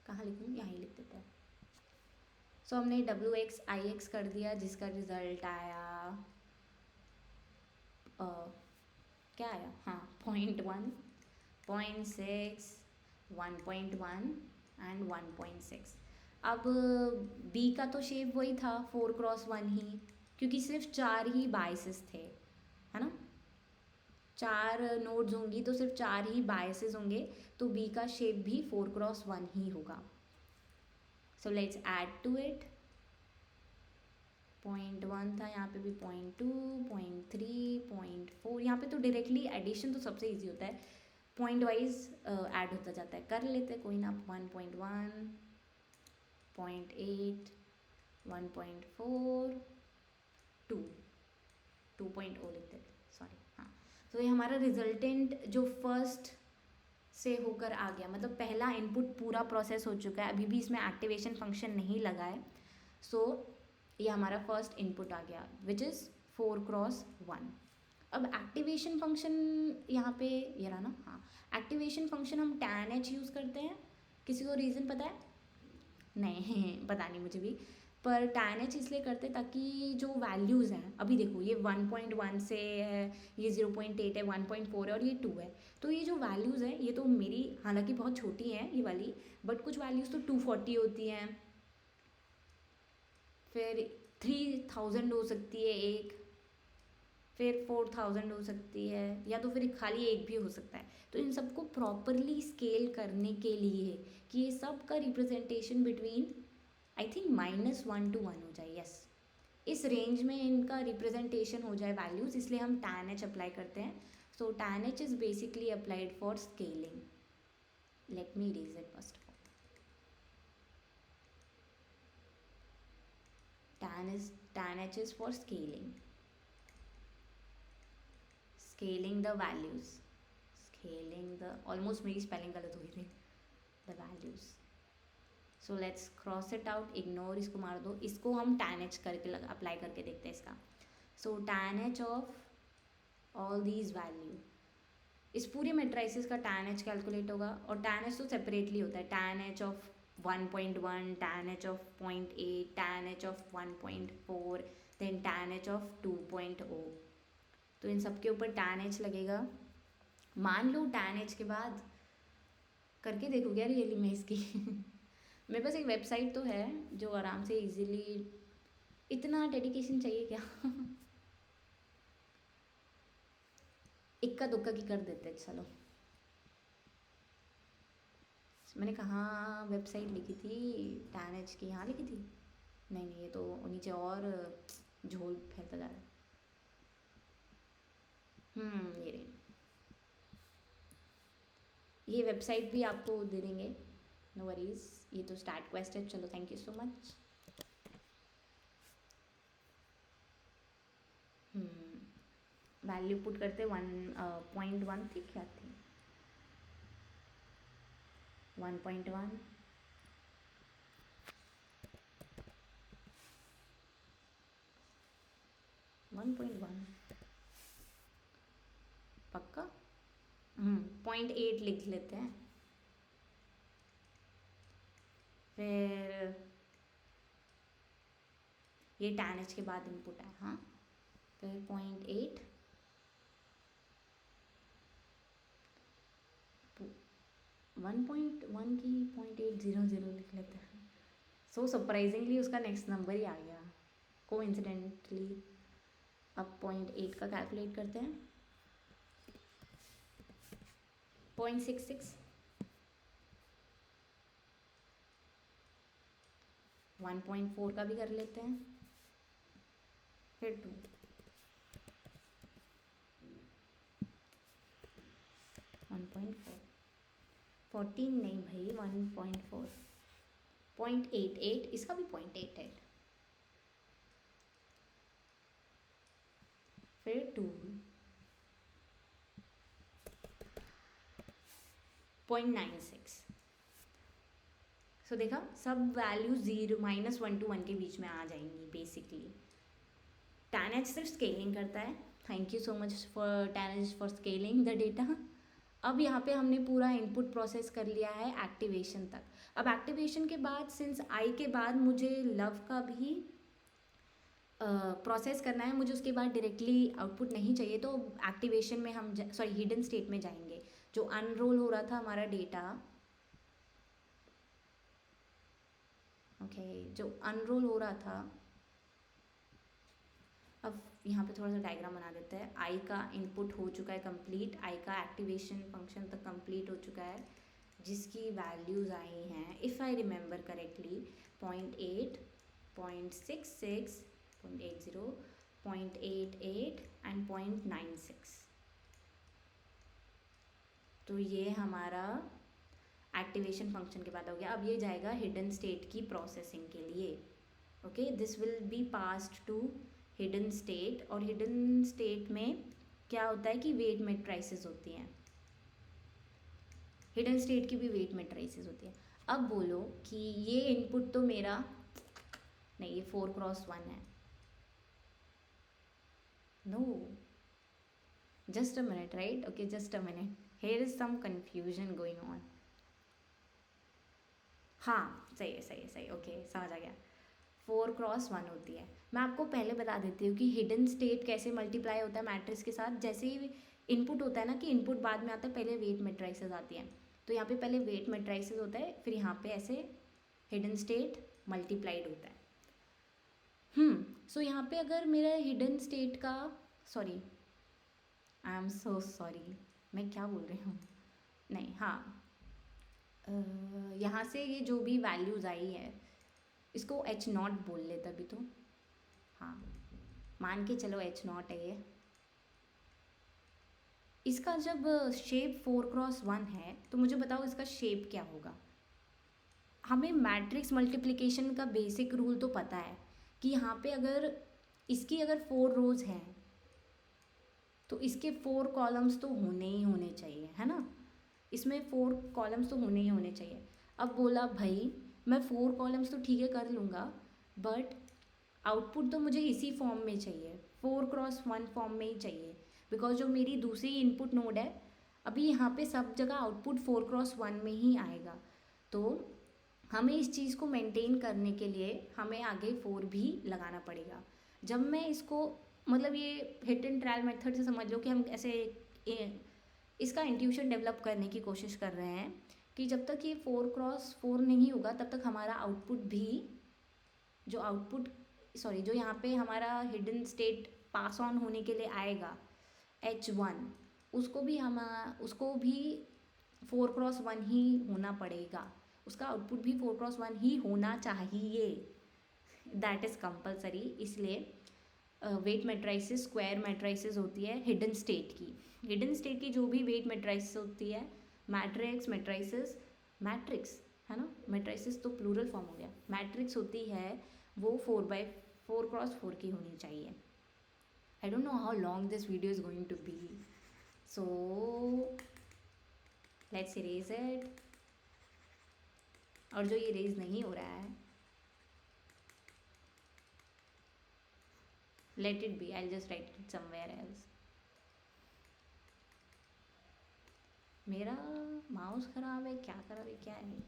कहाँ लिखूँ, यहाँ ही लिख देते हैं। सो हमने WX IX कर दिया, जिसका रिजल्ट आया क्या आया, हाँ 0.1, 0.6, 1.1 एंड 1.6। अब बी का तो शेप वही था 4x1 ही, क्योंकि सिर्फ 4 ही बाइसेस थे, है ना, 4 नोड्स होंगी तो सिर्फ 4 ही बाइसेस होंगे, तो बी का शेप भी 4x1 ही होगा। So let's add to it. 0.1 था, यहाँ पे भी 0.2, 0.3, 0.4। यहाँ पे तो डायरेक्टली एडिशन तो सबसे इजी होता है, पॉइंट वाइज ऐड होता जाता है, कर लेते कोई ना। 1.1, 0.8, 1.4, 2, 2.0 लिखते थे, सॉरी, हाँ। तो ये हमारा रिजल्टेंट जो फर्स्ट से होकर आ गया, मतलब पहला इनपुट पूरा प्रोसेस हो चुका है, अभी भी इसमें एक्टिवेशन फंक्शन नहीं लगा है। सो ये हमारा फर्स्ट इनपुट आ गया विच इज़ 4x1। अब एक्टिवेशन फंक्शन यहाँ पे ये रहा ना, हाँ, एक्टिवेशन फंक्शन हम tan h यूज़ करते हैं। किसी को रीज़न पता है? नहीं पता नहीं मुझे भी, पर tan h इसलिए करते हैं ताकि जो वैल्यूज़ हैं, अभी देखो ये 1.1 से है, ये 0.8 है, 1.4 है और ये 2 है, तो ये जो वैल्यूज़ हैं ये तो मेरी हालांकि बहुत छोटी हैं ये वाली, बट कुछ वैल्यूज़ तो 240 होती हैं, फिर 3000 हो सकती है एक, फिर 4000 हो सकती है, या तो फिर खाली एक भी हो सकता है। तो इन सबको प्रॉपरली स्केल करने के लिए कि ये सब का representation between I think -1 to 1 हो जाए, यस, इस रेंज में इनका रिप्रेजेंटेशन हो जाए वैल्यूज़, इसलिए हम tan h अप्लाई करते हैं। सो tan h is basically applied for scaling. Let me erase it first of all. tan h is for scaling the values, scaling the, almost मेरी स्पेलिंग गलत हुई थी, the values. So let's cross it out, ignore, इसको मार दो, इसको हम tan h करके अप्लाई करके देखते हैं इसका। सो tan h of all these value, इस पूरे मेट्राइसिस का tan h कैलकुलेट होगा, और tan h तो सेपरेटली होता है, tan h of 1.1, tan h of 0.8, tan h of 1.4, then tan h of 2.0। तो इन सब के ऊपर tan h लगेगा। मान लो tan h के बाद करके देखो क्या रियली में इसकी मेरे पास एक वेबसाइट तो है जो आराम से इजीली, इतना डेडिकेशन चाहिए क्या इक्का दुक्का की कर देते हैं, चलो। मैंने कहाँ वेबसाइट लिखी थी tan h की, यहाँ लिखी थी, नहीं नहीं, ये तो नीचे और झोल फैलता जा रहा है। ये रही, ये वेबसाइट भी आपको दे देंगे, नो वरीज। ये तो स्टार्ट क्वेस्ट है, चलो thank you so much. Value put करते 1.1 थी, क्या थी 1.1, 1.1 पक्का। 0.8 लिख लेते हैं, फिर ये tan h के बाद इनपुट है, हाँ, फिर 0.8, 1.1 की 0.800 लिख लेते हैं। सो सरप्राइजिंगली उसका नेक्स्ट नंबर ही आ गया कोइंसिडेंटली। अब 0.8 का कैलकुलेट करते हैं, 0.66, 1.4 का भी कर लेते हैं, फिर 2, 1.4, 14 नहीं भाई, 1.4, 0.88, इसका भी 0.88, फिर 2, 0.96। सो देखा, सब वैल्यू 0 -1 to 1 के बीच में आ जाएंगी बेसिकली। tan h सिर्फ स्केलिंग करता है, thank you so much for tan h for scaling the data. अब यहाँ पे हमने पूरा इनपुट प्रोसेस कर लिया है एक्टिवेशन तक। अब एक्टिवेशन के बाद सिंस आई के बाद मुझे लव का भी प्रोसेस करना है, मुझे उसके बाद डायरेक्टली आउटपुट नहीं चाहिए, तो एक्टिवेशन में हम सॉरी हिडन स्टेट में जाएंगे। जो अनरोल हो रहा था हमारा डेटा, ओके जो अनरोल हो रहा था, अब यहाँ पे थोड़ा सा डायग्राम बना देते हैं। आई का इनपुट हो चुका है कंप्लीट, आई का एक्टिवेशन फंक्शन तक कंप्लीट हो चुका है, जिसकी वैल्यूज़ आई हैं if I remember correctly 0.8, 0.66, 0.80, 0.88 and 0.96। तो ये हमारा एक्टिवेशन फंक्शन के बाद हो गया। अब ये जाएगा हिडन स्टेट की प्रोसेसिंग के लिए। Okay, this will be passed to hidden state, और हिडन स्टेट में क्या होता है कि वेट मैट्रिसेस होती हैं, हिडन स्टेट की भी वेट मैट्रिसेस होती है। अब बोलो कि ये इनपुट तो मेरा नहीं, ये 4x1 है। No, just a minute, right? Okay, just a minute, here is some confusion going on. हाँ सही है, सही है, सही, ओके समझ आ गया। 4x1 होती है। मैं आपको पहले बता देती हूँ कि हिडन स्टेट कैसे मल्टीप्लाई होता है मैट्रिक्स के साथ। जैसे ही इनपुट होता है ना, कि इनपुट बाद में आता है, पहले वेट मैट्रिसेस आती हैं। तो यहाँ पे पहले वेट मैट्रिसेस होता है, फिर यहाँ पे ऐसे हिडन स्टेट मल्टीप्लाइड होता है। सो यहाँ पे अगर मेरा हिडन स्टेट का, sorry I am so sorry, मैं क्या बोल रही हूँ, नहीं हाँ, यहाँ से ये जो भी वैल्यूज़ आई है इसको H0 बोल लेते अभी तो, हाँ मान के चलो H0 है ये। इसका जब शेप 4x1 है तो मुझे बताओ इसका शेप क्या होगा। हमें मैट्रिक्स मल्टीप्लिकेशन का बेसिक रूल तो पता है कि यहाँ पे अगर इसकी अगर 4 रोज हैं तो इसके 4 कॉलम्स तो होने ही होने चाहिए, है ना? इसमें 4 कॉलम्स तो होने ही होने चाहिए। अब बोला भाई मैं 4 कॉलम्स तो ठीक है कर लूँगा, बट आउटपुट तो मुझे इसी फॉर्म में चाहिए, 4x1 फॉर्म में ही चाहिए, बिकॉज जो मेरी दूसरी इनपुट नोड है अभी यहाँ पे सब जगह आउटपुट 4x1 में ही आएगा। तो हमें इस चीज़ को मेंटेन करने के लिए हमें आगे 4 भी लगाना पड़ेगा। जब मैं इसको मतलब ये हिट एंड ट्रायल मेथड से समझ लो कि हम ऐसे इसका इंट्यूशन डेवलप करने की कोशिश कर रहे हैं कि जब तक ये 4x4 नहीं होगा तब तक हमारा आउटपुट भी, जो आउटपुट सॉरी जो यहाँ पे हमारा हिडन स्टेट पास ऑन होने के लिए आएगा H1, उसको भी 4x1 ही होना पड़ेगा, उसका आउटपुट भी 4x1 ही होना चाहिए, दैट इज़ कंपलसरी। इसलिए वेट मैट्रिसेस स्क्वायर मैट्रिसेस होती है हिडन स्टेट की। हिडन स्टेट की जो भी वेट मैट्रिसेस होती है, मैट्रिक्स मैट्रिसेस मैट्रिक्स है ना, मैट्रिसेस तो प्लूरल फॉर्म हो गया, मैट्रिक्स होती है वो 4x4 की होनी चाहिए। I don't know how long this video is going to be, so let's erase it. और जो ये इरेज नहीं हो रहा है, let it be, I'll just write it somewhere else. मेरा माउस खराब है, क्या खराब है, क्या है?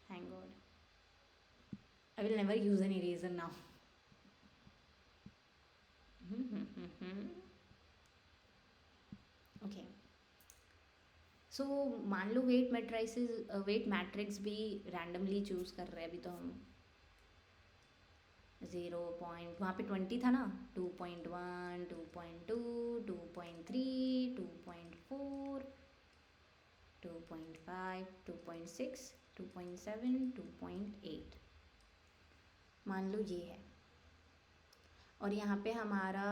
Thank God. I will never use an eraser now. Okay. So मान लो वेट मैट्रिसेस वेट मैट्रिक्स भी रैंडमली चूज कर रहे हैं अभी तो हम। 0 पॉइंट वहाँ पे 20 था ना, 2.1, 2.2, 2.3, 2.4, 2.5, 2.6, 2.7, 2.8 मान लो ये है। और यहाँ पे हमारा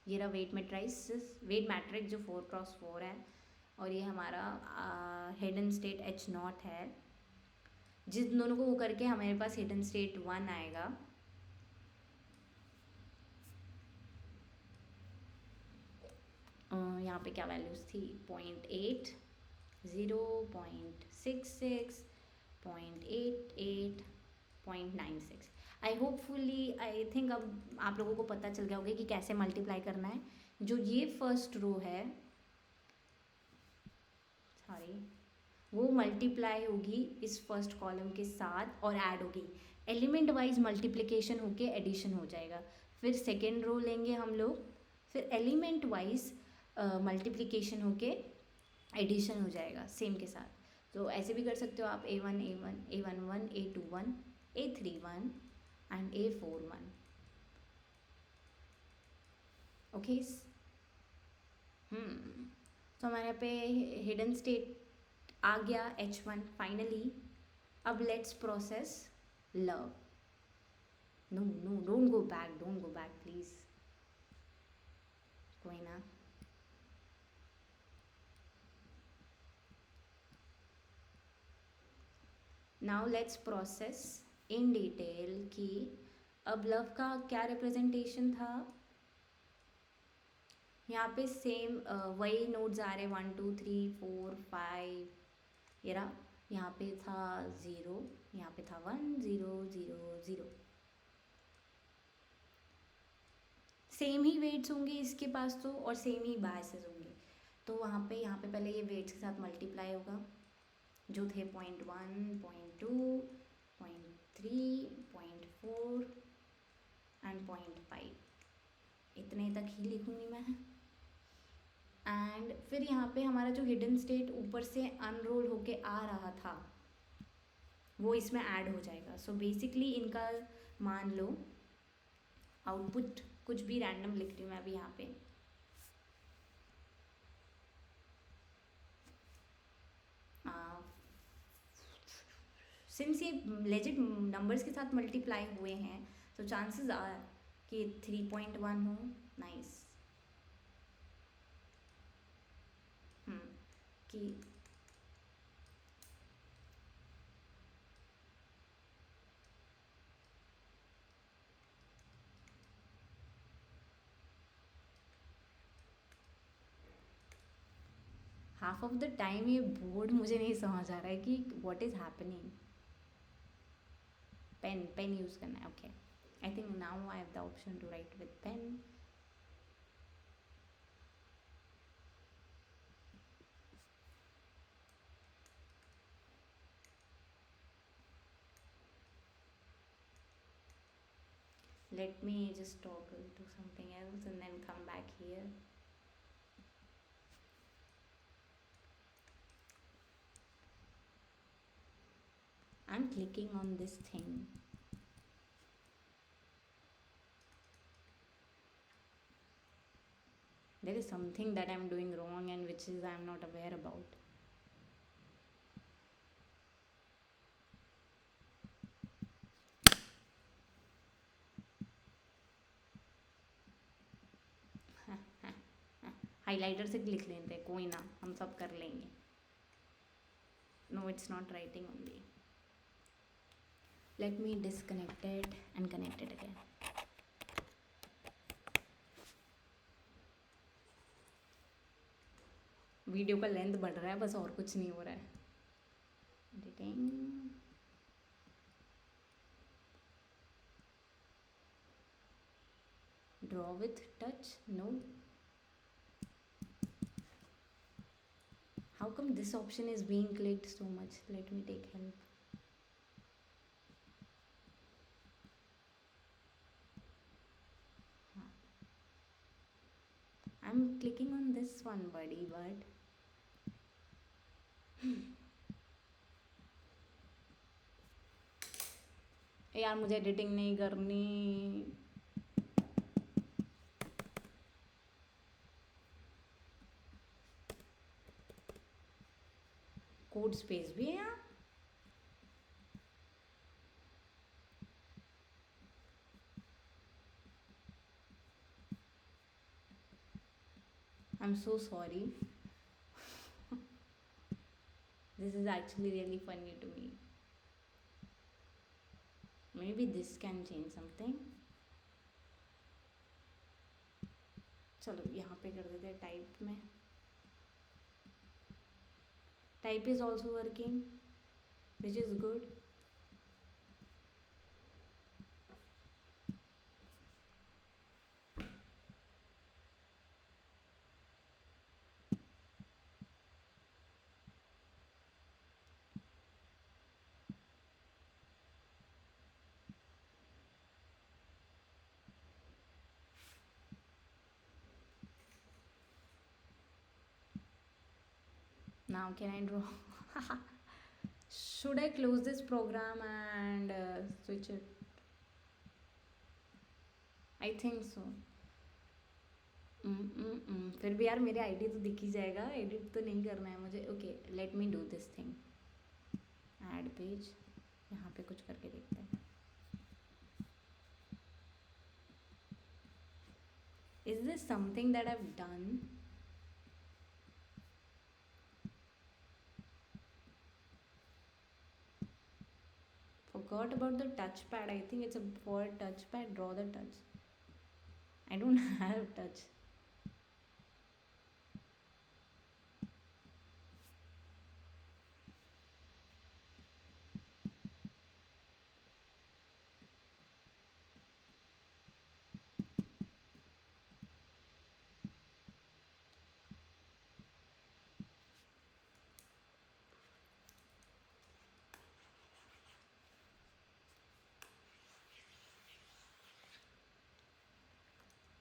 ये रहा वेट मैट्रिक्स जो 4x4 है, और ये हमारा हिडन स्टेट H0 है। जिन दोनों को वो करके हमारे पास हिडन स्टेट 1 आएगा। यहाँ पे क्या वैल्यूज़ थी, 0.8, 0.66, 0.88, 0.96। आई होपफुली आई थिंक अब आप लोगों को पता चल गया होगा कि कैसे मल्टीप्लाई करना है। जो ये फर्स्ट रो है, सॉरी, वो मल्टीप्लाई होगी इस फर्स्ट कॉलम के साथ और ऐड होगी, एलिमेंट वाइज मल्टीप्लिकेशन होके एडिशन हो जाएगा। फिर सेकेंड रो लेंगे हम लोग, फिर एलिमेंट वाइज मल्टीप्लिकेशन होके एडिशन हो जाएगा सेम के साथ। तो ऐसे भी कर सकते हो आप, A1 A1 A11 A21 A31 and A41। Okay, तो हमारे यहाँ पे हिडन स्टेट आ गया H1 फाइनली। अब let's process love. No no, don't go back, don't go back please, कोई ना। Now let's process in detail कि अब लव का क्या रिप्रेजेंटेशन था। यहाँ पे सेम वही नोट्स आ रहे, 1 2 3 4 5, ये रहा। यहाँ पे था 0, यहाँ पे था 1 0 0 0। सेम ही वेट्स होंगे इसके पास तो, और सेम ही बायसेस होंगे। तो यहाँ पे पहले ये वेट्स के साथ मल्टीप्लाई होगा, जो थे 0.1 0.2 0.3 0.4 एंड 0.5, इतने तक ही लिखूँगी मैं। एंड फिर यहाँ पे हमारा जो हिडन स्टेट ऊपर से अनरोल होके आ रहा था वो इसमें ऐड हो जाएगा। सो बेसिकली इनका मान लो आउटपुट कुछ भी रैंडम लिख रही हूँ मैं अभी यहाँ पे, सिंस ये लेजिट नंबर्स के साथ मल्टीप्लाई हुए हैं तो चांसेस आर कि 3.1 हो। नाइस। कि हाफ ऑफ द टाइम ये बोर्ड मुझे नहीं समझ आ रहा है कि what is happening. Pen use करना है, okay. I think now I have the option to write with pen. Let me just toggle to something else and then come back here. I'm clicking on this thing. There is something that I'm doing wrong and which is I'm not aware about. Highlighter से लिख लेते हैं, कोई ना, हम सब कर लेंगे। No, it's not writing only. Let me disconnect it and connect it again. Video का लेंथ बढ़ रहा है बस, और कुछ नहीं हो रहा है। Editing, draw with touch, no. How come this option is being clicked so much? Let me take help. I'm clicking on this one, buddy, but यार मुझे एडिटिंग नहीं करनी। कोड स्पेस भी है यहाँ। I'm so sorry. This is actually really funny to me. Maybe this can change something. चलो यहाँ पे कर देते हैं टाइप में। Type is also working, which is good. Now can I draw? Should I close this program and switch it? I think so. फिर भी यार मेरे आईडी तो दिख ही जाएगा, एडिट तो नहीं करना है मुझे. Okay, let me do this thing. Add page, यहाँ पे कुछ करके देखते हैं. Is this something that I've done? Forgot about the touchpad. I think it's a for touchpad. Draw the touch. I don't have touch.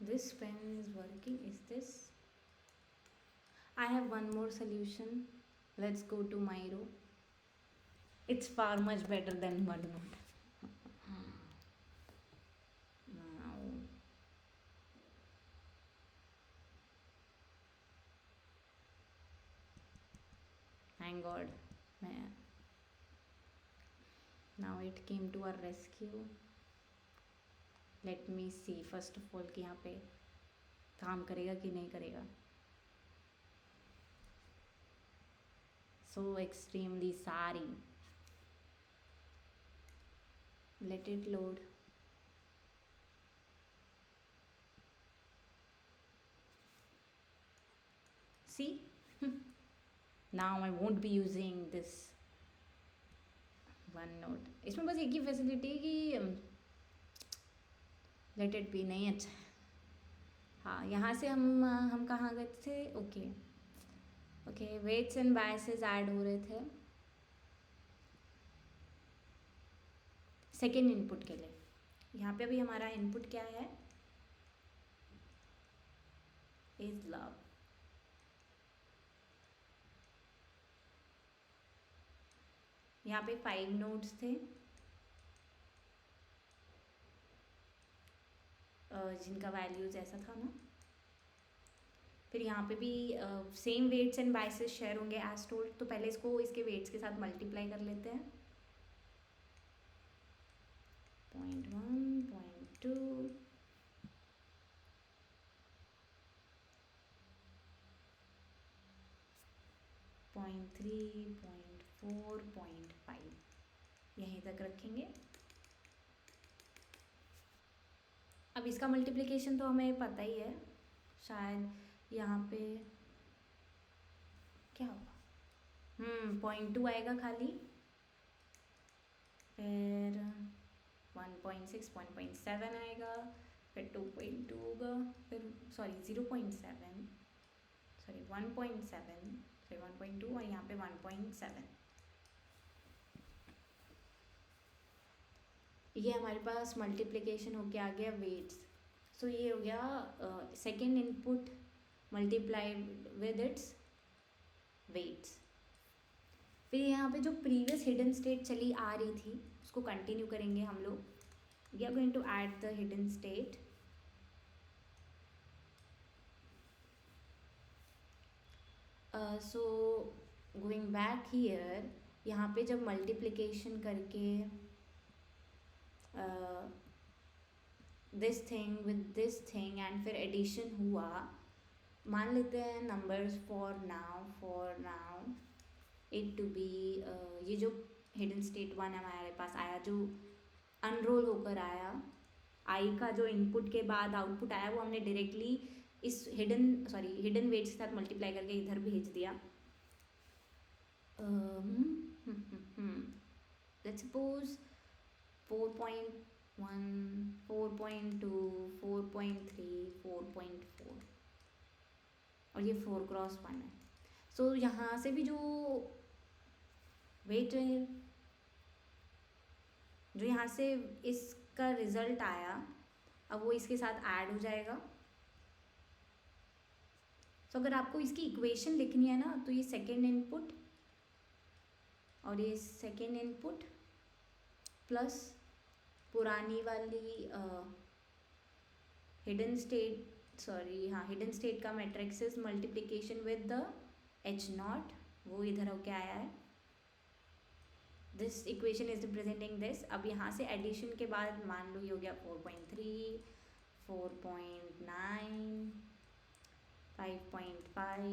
This pen is working. Is this? I have one more solution. Let's go to Miro. It's far much better than OneNote. Now, thank God. Now it came to our rescue. Let me see first of all कि यहाँ पे काम करेगा कि नहीं करेगा. So extremely sorry. Let it load. See? Now I won't be using this OneNote. इसमें बस एक ही फैसिलिटी है कि लेट इट बी नहीं अच्छा. हाँ, यहाँ से हम कहाँ गए थे? Okay okay, weights and biases add हो रहे थे सेकेंड इनपुट के लिए. यहाँ पे अभी हमारा इनपुट क्या है? Is love. यहाँ पे 5 नोड्स थे जिनका वैल्यूज ऐसा था ना. फिर यहाँ पे भी same weights and biases share होंगे एज टोल्ड. तो पहले इसको इसके वेट्स के साथ मल्टीप्लाई कर लेते हैं. 0.1, 0.2, 0.3, 0.4, 0.5 यहीं तक रखेंगे. अब इसका मल्टीप्लिकेशन तो हमें पता ही है. शायद यहाँ पे क्या होगा? 0.2 आएगा खाली. फिर 1.6, 1.7 आएगा. फिर 2.2 होगा. फिर सॉरी 0.7, सॉरी 1.7, फिर 1.2 और यहाँ पे 1.7. ये हमारे पास मल्टीप्लिकेशन होके आ गया वेट्स. सो ये हो गया second input multiply with its weights. फिर यहाँ पे जो प्रीवियस हिडन स्टेट चली आ रही थी उसको कंटिन्यू करेंगे हम लोग. We are going to add the hidden state. So going back here, यहाँ पे जब मल्टीप्लिकेशन करके this thing with this thing and फिर एडिशन हुआ, मान लेते हैं numbers for now it to be ये जो हिडन स्टेट 1 हमारे पास आया, जो अनरोल होकर आया, आई का जो इनपुट के बाद आउटपुट आया वो हमने डायरेक्टली इस हिडन वेट्स के साथ मल्टीप्लाई करके इधर भेज दिया. लेट्स सपोज 4.1, 4.2, 4.3, 4.4 और ये 4x1 है. सो यहाँ से भी जो वेट है, जो यहाँ से इसका रिजल्ट आया, अब वो इसके साथ ऐड हो जाएगा. तो अगर आपको इसकी इक्वेशन लिखनी है ना, तो ये सेकेंड इनपुट और ये सेकेंड इनपुट प्लस पुरानी वाली हिडन स्टेट, सॉरी हाँ, हिडन स्टेट का matrix multiplication with the H not, वो इधर होके आया है. This equation is representing this. अब यहाँ से एडिशन के बाद मान लो ये हो गया 4.3, 4.9, 5.5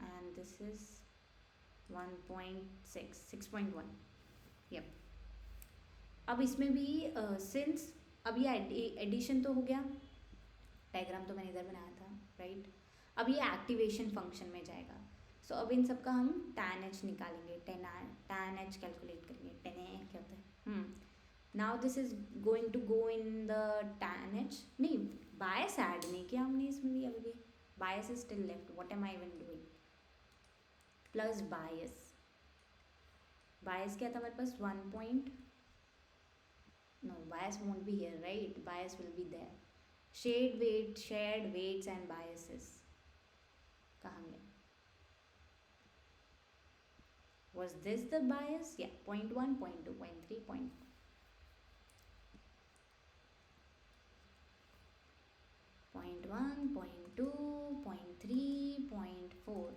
एंड दिस इज 1.6, 6.1. यप. अब इसमें भी सिंस अब ये एडिशन तो हो गया, डायग्राम तो मैंने इधर बनाया था, राइट. अब ये एक्टिवेशन फंक्शन में जाएगा. सो अब इन सब का हम tan h निकालेंगे, tan h कैलकुलेट करेंगे. tan h क्या होता है? Now this is going to go in the tan h. नहीं, बायस ऐड नहीं किया हमने इसमें भी. अभी bias is still left. What am I even doing? Plus bias क्या था हमारे पास? 1 point. No, bias won't be here, right? Bias will be there. Shared weights and biases. कहाँ गए? Was this the bias? Yeah, 0.1, 0.2, 0.3, 0.1, 0.2, 0.3, 0.4.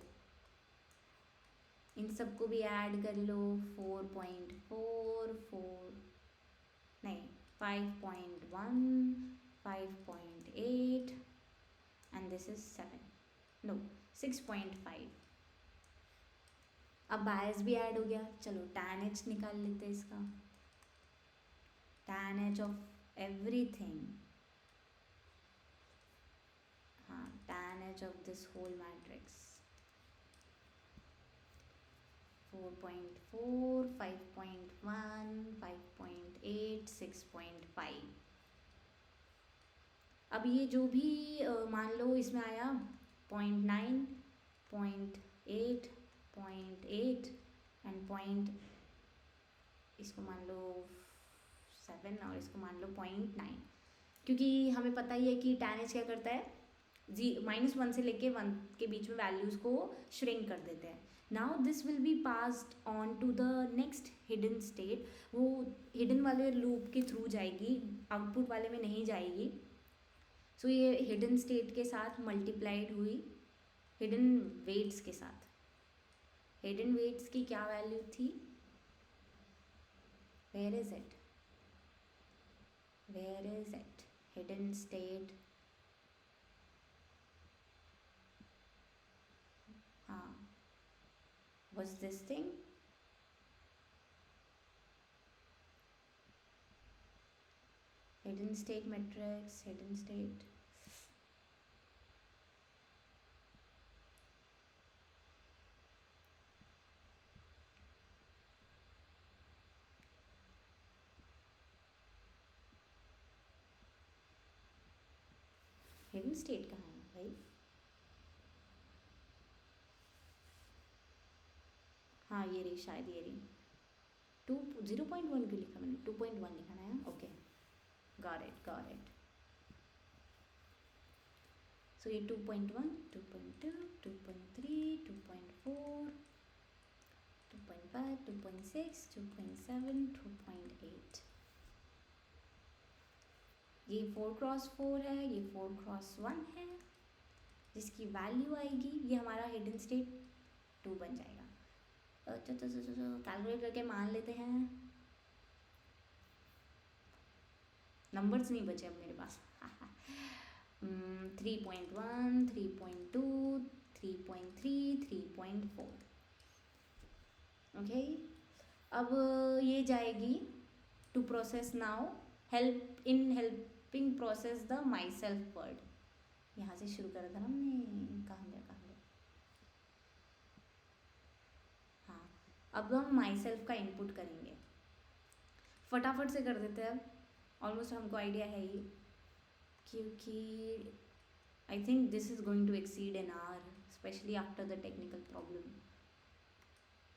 इन सबको भी add कर लो. 4.4, 4 नहीं, 5.1, 5.8 and this is 7. No, 6.5. अब बायस भी ऐड हो गया. चलो tan h निकाल लेते हैं इसका. tan h ऑफ एवरीथिंग, हाँ, tan h of this whole matrix 4.4, 5.1, 5.8, 6.5. अब ये जो भी मान लो इसमें आया 0.9, 0.8, 0.8 एंड इसको मान लो 7 और इसको मान लो 0.9, क्योंकि हमें पता ही है कि tan h क्या करता है, -1 से लेके 1 के बीच में वैल्यूज़ को श्रिंक कर देते हैं. Now this will be passed on to the next hidden state. वो हिडन वाले लूप के थ्रू जाएगी, आउटपुट वाले में नहीं जाएगी. सो ये हिडन स्टेट के साथ मल्टीप्लाइड हुई हिडन वेट्स के साथ. हिडन वेट्स की क्या वैल्यू थी? Where is it? Hidden state, हाँ, was this thing? Hidden state matrix, hidden state. Hidden state कहाँ है भाई? हाँ, ये रही, शायद ये रही. 0.1 क्यों लिखा मैंने? 2.1 लिखा ना. Okay, got it. सो ये 2.1, 2.2, 2.3, 2.4, 2.5, 2.6, 2.7, 2.8. ये 4x4 है, ये 4x1 है, जिसकी वैल्यू आएगी, ये हमारा हिडन स्टेट 2 बन जाएगा. कैलकुलेट करके मान लेते हैं. नंबर्स नहीं बचे अब मेरे पास. 3.1, 3.2, 3.3, 3.4. ओके. अब ये जाएगी to process now helping process the my self word. यहाँ से शुरू करा था ना हमने. कहाँ गया? हाँ, अब हम माई सेल्फ का इनपुट करेंगे. फटाफट से कर देते हैं. अब ऑलमोस्ट हमको आइडिया है ही, क्योंकि I think this is going to exceed an hour, specially after the technical problem.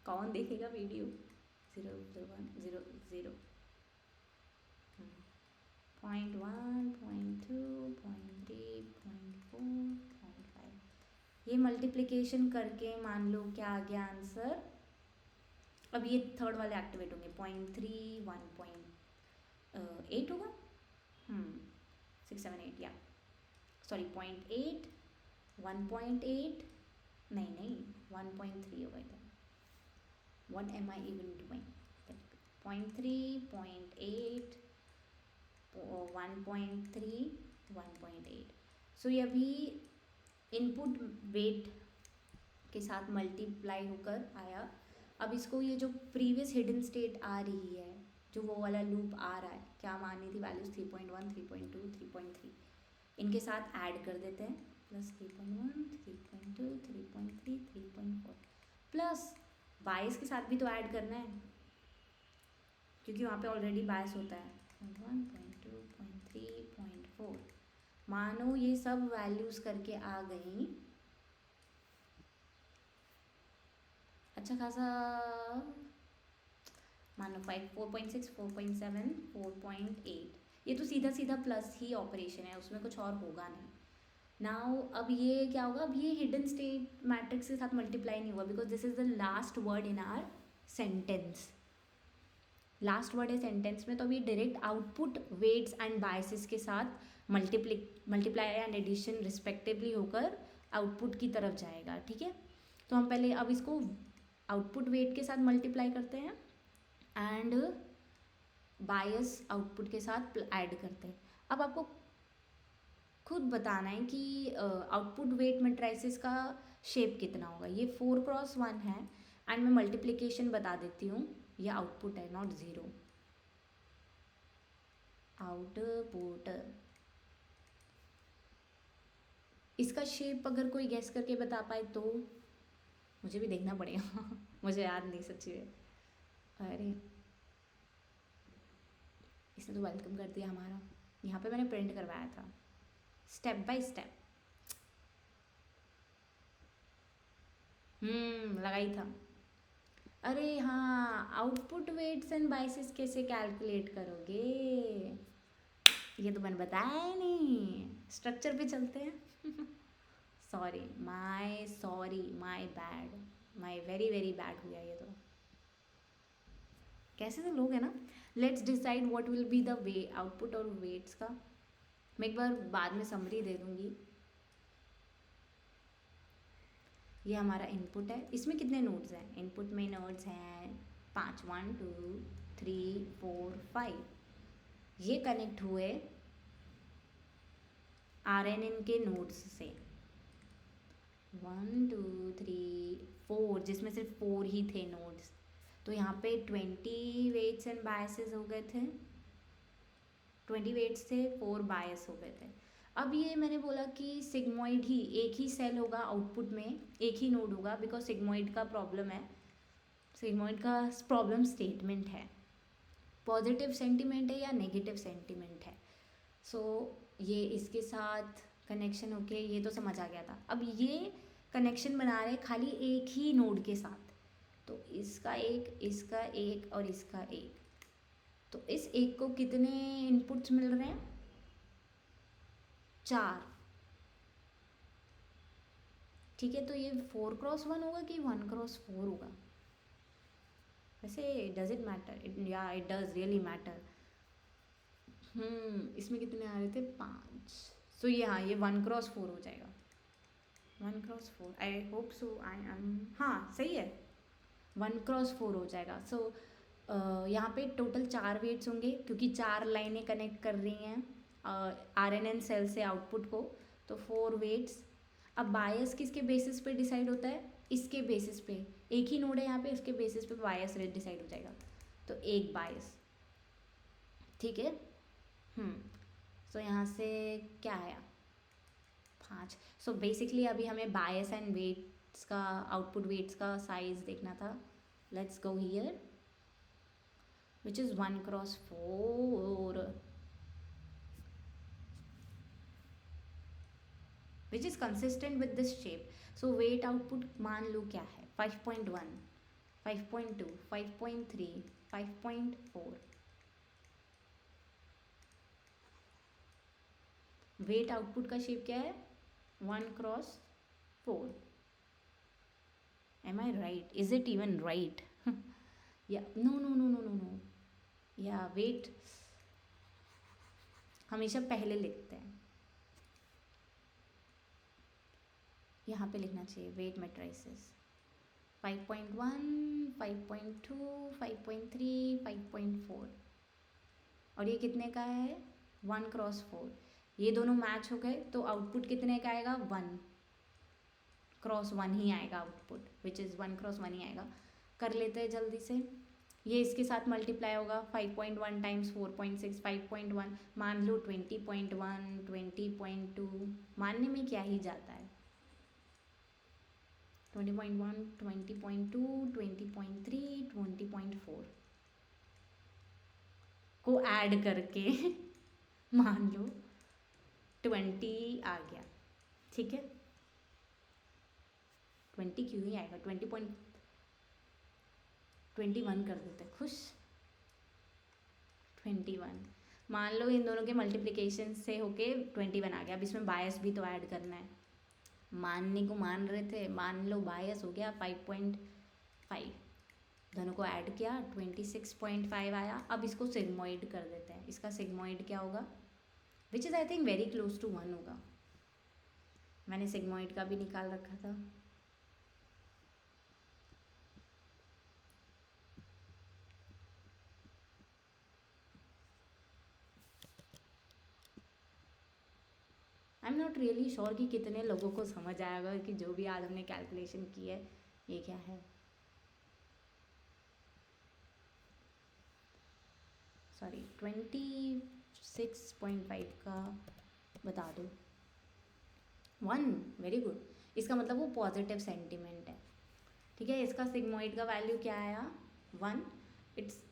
कौन देखेगा वीडियो? 0.1, 0.0, 0.1, 0.2, 0.3, 0.4, 0.5. ये मल्टीप्लिकेशन करके मान लो क्या आ गया आंसर। अब ये थर्ड वाले एक्टिवेट होंगे, 0.3 1.8 होगा, 6 7 8 या सॉरी 0.8 1.8 नहीं 1.3 होगा इधर। What am I even doing? 0.3 0.8 1.3 1.8। सो ये अभी इनपुट वेट के साथ मल्टीप्लाई होकर आया। अब इसको ये जो प्रीवियस हिडन स्टेट आ रही है, जो वो वाला लूप आ रहा है, क्या मानी थी वैल्यूज 3.1 3.2 3.3, इनके साथ ऐड कर देते हैं, प्लस 3.1 3.2 3.3 3.4 प्लस बायस के साथ भी तो ऐड करना है क्योंकि वहाँ पे ऑलरेडी बायस होता है, 0.1 0.2 0.3 0.4। मानो ये सब वैल्यूज करके आ गई, अच्छा खासा मानो 5 4.6 4.7 4.8, ये तो सीधा सीधा प्लस ही ऑपरेशन है, उसमें कुछ और होगा नहीं। नाउ अब ये क्या होगा, अब ये हिडन स्टेट मैट्रिक्स के साथ मल्टीप्लाई नहीं हुआ because this is the last word in our sentence. Last word है सेंटेंस में, तो अभी direct output weights and biases के साथ मल्टीप्लाई एंड एडिशन रिस्पेक्टिवली होकर आउटपुट की तरफ जाएगा। ठीक है, तो हम पहले अब इसको आउटपुट वेट के साथ मल्टीप्लाई करते हैं एंड बायस आउटपुट के साथ ऐड करते हैं। अब आपको खुद बताना है कि आउटपुट वेट मैट्रिसेस का शेप कितना होगा। ये 4x1 है एंड मैं मल्टीप्लिकेशन बता देती हूँ, ये आउटपुट है नॉट ज़ीरो, आउटपुट। इसका शेप अगर कोई गेस करके बता पाए तो, मुझे भी देखना पड़ेगा मुझे याद नहीं सच्ची है। अरे इसने तो वेलकम कर दिया हमारा, यहाँ पे मैंने प्रिंट करवाया था स्टेप बाय स्टेप। लगाई था। अरे हाँ, आउटपुट वेट्स एंड बायसेस कैसे कैलकुलेट करोगे, ये तो मैंने बताया ही नहीं। स्ट्रक्चर पे चलते हैं sorry my bad, my very very bad हुआ ये तो। कैसे तो लोग है ना। Let's decide what will be the way output और वेट्स का। मैं एक बार बाद में समरी दे दूंगी। ये हमारा इनपुट है, इसमें कितने नोड्स हैं, इनपुट में नोड्स हैं 5 1 2 3 4 5। ये कनेक्ट हुए RNN के नोड्स से 1 2 3 4, जिसमें सिर्फ 4 ही थे नोड्स। तो यहाँ पे 20 वेट्स एंड बायसेस हो गए थे, 20 वेट्स थे, 4 बायस हो गए थे। अब ये मैंने बोला कि सिग्मोइड ही एक ही सेल होगा आउटपुट में, एक ही नोड होगा बिकॉज सिग्मोइड का प्रॉब्लम है, सिग्मोइड का प्रॉब्लम स्टेटमेंट है, पॉजिटिव सेंटीमेंट है या नेगेटिव सेंटीमेंट है। सो ये इसके साथ कनेक्शन होके ये तो समझ आ गया था। अब ये कनेक्शन बना रहे खाली एक ही नोड के साथ, तो इसका एक और इसका एक, तो इस एक को कितने इनपुट्स मिल रहे हैं, 4। ठीक है, तो ये 4x1 होगा कि 1x4 होगा। वैसे डज इट मैटर, या इट डज रियली मैटर। इसमें कितने आ रहे थे, 5। सो ये हाँ, ये 1x4 हो जाएगा, 1x4। I hope so, I am, हाँ सही है, 1x4 हो जाएगा। सो यहाँ पे टोटल 4 वेट्स होंगे क्योंकि 4 लाइनें कनेक्ट कर रही हैं RNN सेल से आउटपुट को, तो 4 वेट्स। अब बायस किसके बेसिस पे डिसाइड होता है, इसके बेसिस पे, एक ही नोड है यहाँ पे, इसके बेसिस पे बायस रेट डिसाइड हो जाएगा, तो एक बायस। ठीक है, सो यहाँ से क्या आया, 5। सो बेसिकली अभी हमें बायस एंड वेट्स का, आउटपुट वेट्स का साइज देखना था। Let's go here, which is 1x4, which is consistent with this shape. So weight output मान लो क्या है, 5.1 5.2 5.3 5.4। वेट आउटपुट का शेप क्या है, 1x4। 4. Am I right? Is it even right? Yeah, no. या वेट, हमेशा पहले लिखते हैं, यहाँ पे लिखना चाहिए वेट मैट्रिसेस 5.1, 5.2, 5.3, 5.4, और ये कितने का है 1x4। ये दोनों मैच हो गए तो आउटपुट कितने का आएगा 1x1 ही आएगा आउटपुट, विच इज़ 1x1 ही आएगा। कर लेते हैं जल्दी से, ये इसके साथ मल्टीप्लाई होगा 5.1 टाइम्स 4.6, 5.1 मान लो 20.1, 20.2, मानने में क्या ही जाता है, 20.1, 20.2, 20.3, 20.4 को ऐड करके मान लो 20 आ गया, ठीक है। 20 क्यों ही आएगा, 20.21 कर देते, खुश। 21 मान लो इन दोनों के मल्टीप्लिकेशन से होके 21 आ गया। अब इसमें बायस भी तो ऐड करना है, मानने को मान रहे थे, मान लो बायस हो गया 5.5, दोनों को ऐड किया 26.5 आया। अब इसको सिग्मोइड कर देते हैं, इसका सिग्मोइड क्या होगा, which is I think very close to 1 होगा। मैंने सिग्मोइड का भी निकाल रखा था। I am not really sure कि कितने लोगों को समझ आएगा कि जो भी आज हमने कैलकुलेशन की है ये क्या है। सॉरी 26.5 का बता दो 1, वेरी गुड। इसका मतलब वो पॉजिटिव सेंटीमेंट है, ठीक है। इसका सिग्मोइड का वैल्यू क्या आया 1,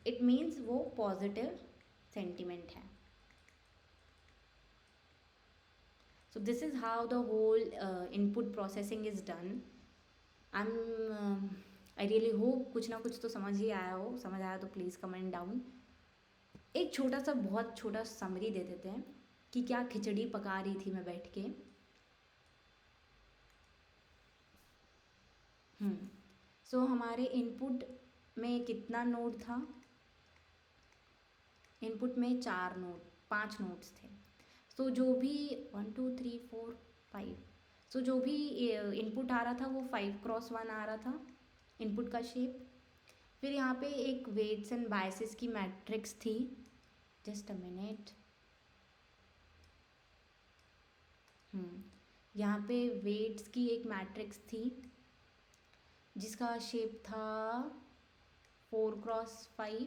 इट मीन्स वो पॉजिटिव सेंटीमेंट है। So this is how the whole input processing is done. I really hope कुछ ना कुछ तो समझ ही आया हो, समझ आया तो प्लीज़ कमेंट डाउन। एक छोटा सा बहुत छोटा समरी दे देते हैं कि क्या खिचड़ी पका रही थी मैं बैठ के। सो हमारे इनपुट में कितना नोड था, इनपुट में 5 नोड्स थे। सो जो भी 1 2 3 4 5, सो जो भी इनपुट आ रहा था वो 5x1 आ रहा था इनपुट का शेप। फिर यहाँ पे एक वेट्स एंड बायसेस की मैट्रिक्स थी, जस्ट अ मिनट। यहाँ पे वेट्स की एक मैट्रिक्स थी जिसका शेप था 4x5।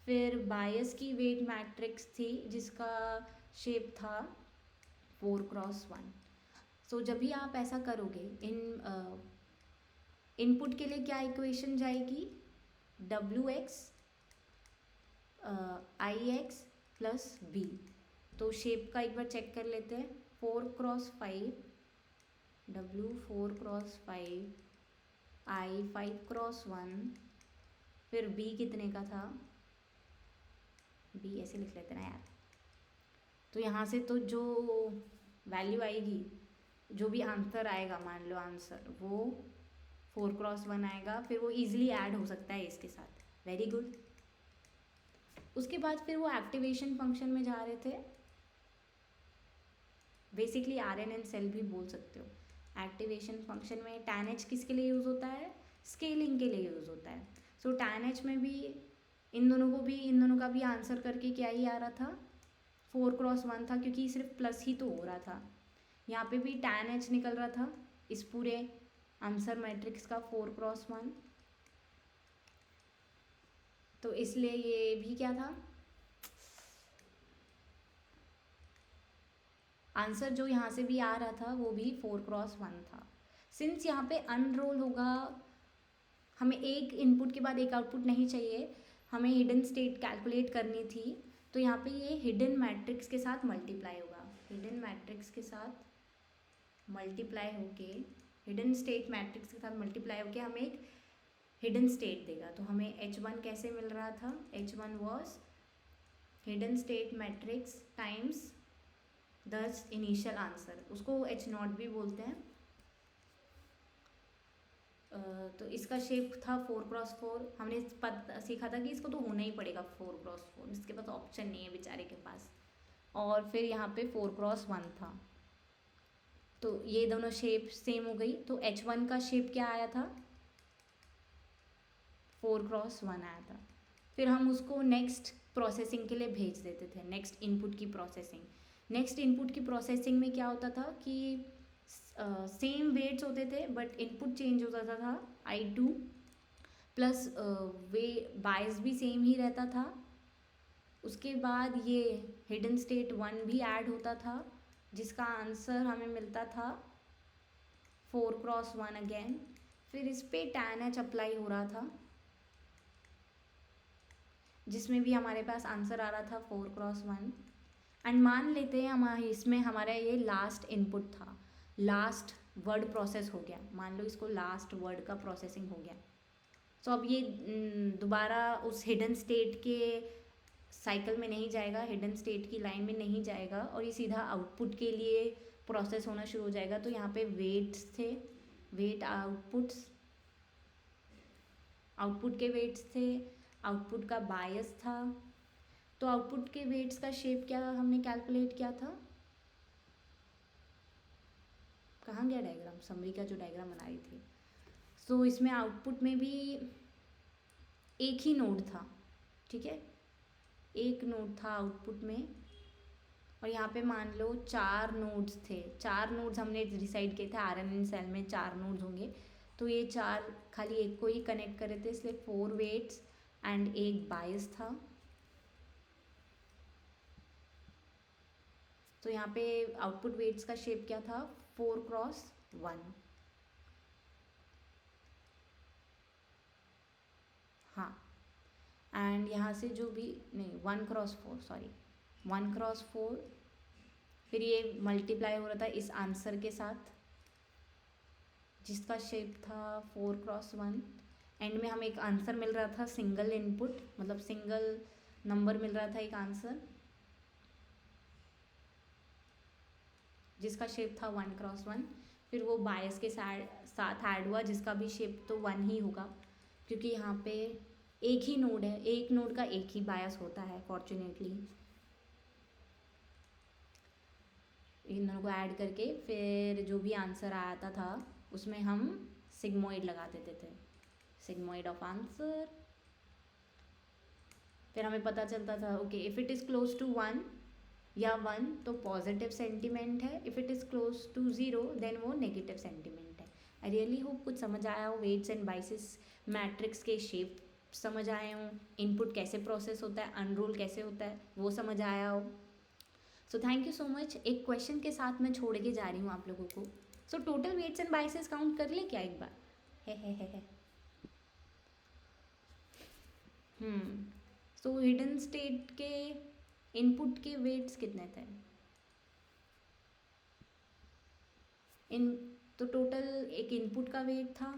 फिर बायस की वेट मैट्रिक्स थी जिसका शेप था 4x1। सो जब भी आप ऐसा करोगे, इनपुट के लिए क्या इक्वेशन जाएगी, WX IX प्लस B। तो शेप का एक बार चेक कर लेते हैं, 4x5, W 4x5, I 5x1, फिर B कितने का था, B ऐसे लिख लेते ना यार। तो यहाँ से तो जो वैल्यू आएगी, जो भी आंसर आएगा, मान लो आंसर वो 4x1 आएगा, फिर वो इजीली ऐड हो सकता है इसके साथ, वेरी गुड। उसके बाद फिर वो एक्टिवेशन फंक्शन में जा रहे थे, बेसिकली RNN सेल भी बोल सकते हो। एक्टिवेशन फंक्शन में tan h किसके लिए यूज़ होता है, स्केलिंग के लिए यूज़ होता है। सो tan h में भी इन दोनों का भी आंसर करके क्या ही आ रहा था, 4x1 था, क्योंकि सिर्फ प्लस ही तो हो रहा था। यहाँ पे भी tan h निकल रहा था इस पूरे आंसर मैट्रिक्स का 4x1, तो इसलिए ये भी क्या था, आंसर जो यहाँ से भी आ रहा था वो भी 4x1 था। सिंस यहाँ पे अनरोल होगा, हमें एक इनपुट के बाद एक आउटपुट नहीं चाहिए, हमें हिडन स्टेट कैलकुलेट करनी थी, तो यहाँ पे ये हिडन मैट्रिक्स के साथ मल्टीप्लाई होगा, हिडन मैट्रिक्स के साथ मल्टीप्लाई होके, हिडन स्टेट मैट्रिक्स के साथ मल्टीप्लाई होके हमें एक हिडन स्टेट देगा। तो हमें H1 कैसे मिल रहा था, H1 was hidden state matrix times the initial answer, उसको एच नॉट भी बोलते हैं। तो इसका शेप था 4x4। हमने सीखा था कि इसको तो होना ही पड़ेगा 4x4, इसके पास ऑप्शन नहीं है बेचारे के पास। और फिर यहाँ पे 4x1 था, तो ये दोनों शेप सेम हो गई। तो H1 का शेप क्या आया था, 4x1 आया था। फिर हम उसको नेक्स्ट प्रोसेसिंग के लिए भेज देते थे, नेक्स्ट इनपुट की प्रोसेसिंग। नेक्स्ट इनपुट की प्रोसेसिंग में क्या होता था कि सेम वेट्स होते थे बट इनपुट चेंज हो जाता था। I2 प्लस वे बायस भी सेम ही रहता था। उसके बाद ये हिडन स्टेट 1 भी ऐड होता था, जिसका आंसर हमें मिलता था 4x1 अगेन। फिर इस पर tan H अप्लाई हो रहा था, जिसमें भी हमारे पास आंसर आ रहा था 4x1। एंड मान लेते हैं हमारे इसमें हमारा ये लास्ट इनपुट था, लास्ट वर्ड प्रोसेस हो गया, मान लो इसको लास्ट वर्ड का प्रोसेसिंग हो गया। तो अब ये दोबारा उस हिडन स्टेट के साइकिल में नहीं जाएगा, हिडन स्टेट की लाइन में नहीं जाएगा, और ये सीधा आउटपुट के लिए प्रोसेस होना शुरू हो जाएगा। तो यहाँ पे वेट्स थे, वेट आउटपुट्स, आउटपुट के वेट्स थे, आउटपुट का बायस था। तो आउटपुट के वेट्स का शेप क्या हमने कैलकुलेट किया था, कहाँ गया डायग्राम, समरी का जो डायग्राम बना रही थी। सो इसमें आउटपुट में भी एक ही नोड था, ठीक है, एक नोड था आउटपुट में। और यहाँ पे मान लो 4 नोड्स थे, 4 नोड्स हमने डिसाइड किए थे RNN सेल में 4 नोड्स होंगे। तो ये 4 खाली एक को ही कनेक्ट करे थे, इसलिए 4 वेट्स एंड एक बायस था। तो यहाँ पे आउटपुट वेट्स का शेप क्या था, 4x1। हाँ, एंड यहाँ से जो भी नहीं 1x4, सॉरी 1x4। फिर ये मल्टीप्लाई हो रहा था इस आंसर के साथ, जिसका शेप था 4x1। एंड में हमें एक आंसर मिल रहा था, सिंगल इनपुट मतलब सिंगल नंबर मिल रहा था एक आंसर, जिसका शेप था 1x1। फिर वो बायस के साथ ऐड हुआ, जिसका भी शेप तो 1 ही होगा, क्योंकि यहाँ पे एक ही नोड है, एक नोड का एक ही बायस होता है फॉर्चुनेटली। इन दोनों को ऐड करके फिर जो भी आंसर आता था उसमें हम सिग्मोइड लगा देते थे, सिग्मोइड ऑफ आंसर। फिर हमें पता चलता था okay if it is close to 1 या 1 तो पॉजिटिव सेंटीमेंट है, if it is close to 0 then वो नेगेटिव सेंटीमेंट है। आई रियली होप कुछ समझ आया हो, वेट्स एंड बाइसेस मैट्रिक्स के शेप समझ आए हों, इनपुट कैसे प्रोसेस होता है, अनरोल कैसे होता है वो समझ आया हो। So thank you so much. एक क्वेश्चन के साथ मैं छोड़ के जा रही हूँ आप लोगों को। So total weights and biases count कर ले क्या एक बार, है। सो हिडन स्टेट के इनपुट के वेट्स कितने थे इन, तो टोटल एक इनपुट का वेट था,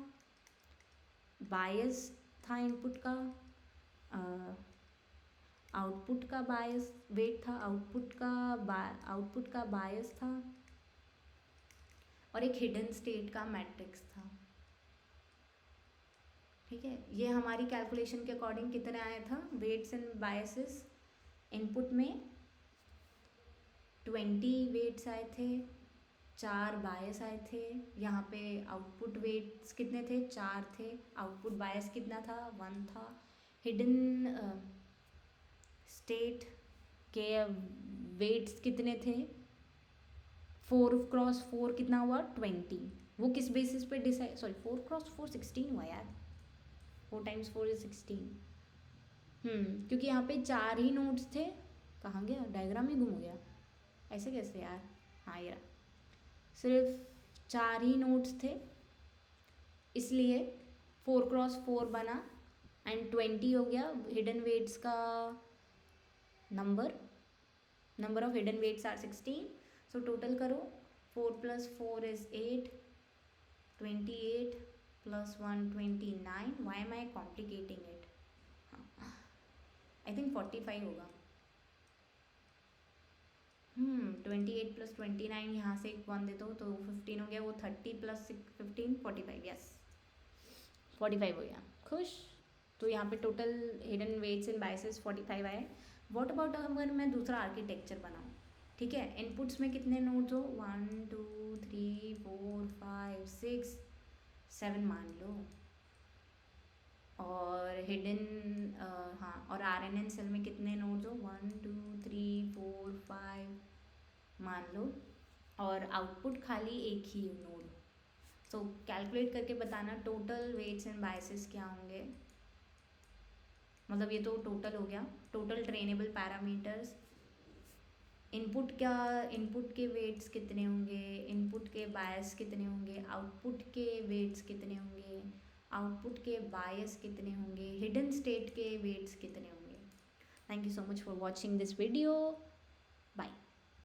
बायस था इनपुट का, आउटपुट का बायस वेट था, आउटपुट का बायस था, और एक हिडन स्टेट का मैट्रिक्स था। ठीक है, ये हमारी कैलकुलेशन के अकॉर्डिंग कितने आया था वेट्स एंड बायसेस। इनपुट में 20 वेट्स आए थे, 4 बायस आए थे। यहाँ पे आउटपुट वेट्स कितने थे, 4 थे, आउटपुट बायस कितना था, 1 था। हिडन स्टेट के वेट्स कितने थे, 4x4 कितना हुआ, 20। वो किस बेसिस पे डिसाइड, सॉरी 4x4 16 हुआ यार, 4 × 4 = 16। क्योंकि यहाँ पे 4 ही नोड्स थे, कहाँ गया डायग्राम ही गुम हो गया, ऐसे कैसे यार, हाँ ये सिर्फ 4 ही नोड्स थे, इसलिए 4x4 बना एंड 20 हो गया हिडन वेट्स का number of hidden weights are 16। So total करो, 4 + 4 = 8, 28 + 1 29। Why am I complicating it, I think 45 होगा। 28 + 29, यहाँ से एक 1 देता हूँ तो 15 हो गया, वो 30 + 15 45, यस 45 हो गया। खुश। तो यहाँ पे total hidden weights and biases 45 आए। व्हाट अबाउट अगर मैं दूसरा आर्किटेक्चर बनाऊँ, ठीक है, इनपुट्स में कितने नोड्स हो, 1 2 3 4 5 6 7 मान लो, और हिडन हाँ, और आर एन एन सेल में कितने नोड्स हो, 1 2 3 4 5 मान लो, और आउटपुट खाली एक ही नोड। सो कैलकुलेट करके बताना टोटल वेट्स एंड बायसेस क्या होंगे। मतलब ये तो टोटल हो गया, टोटल ट्रेनेबल पैरामीटर्स, इनपुट के वेट्स कितने होंगे, इनपुट के बायस कितने होंगे, आउटपुट के वेट्स कितने होंगे, आउटपुट के बायस कितने होंगे, हिडन स्टेट के वेट्स कितने होंगे। Thank you so much for watching this video. Bye.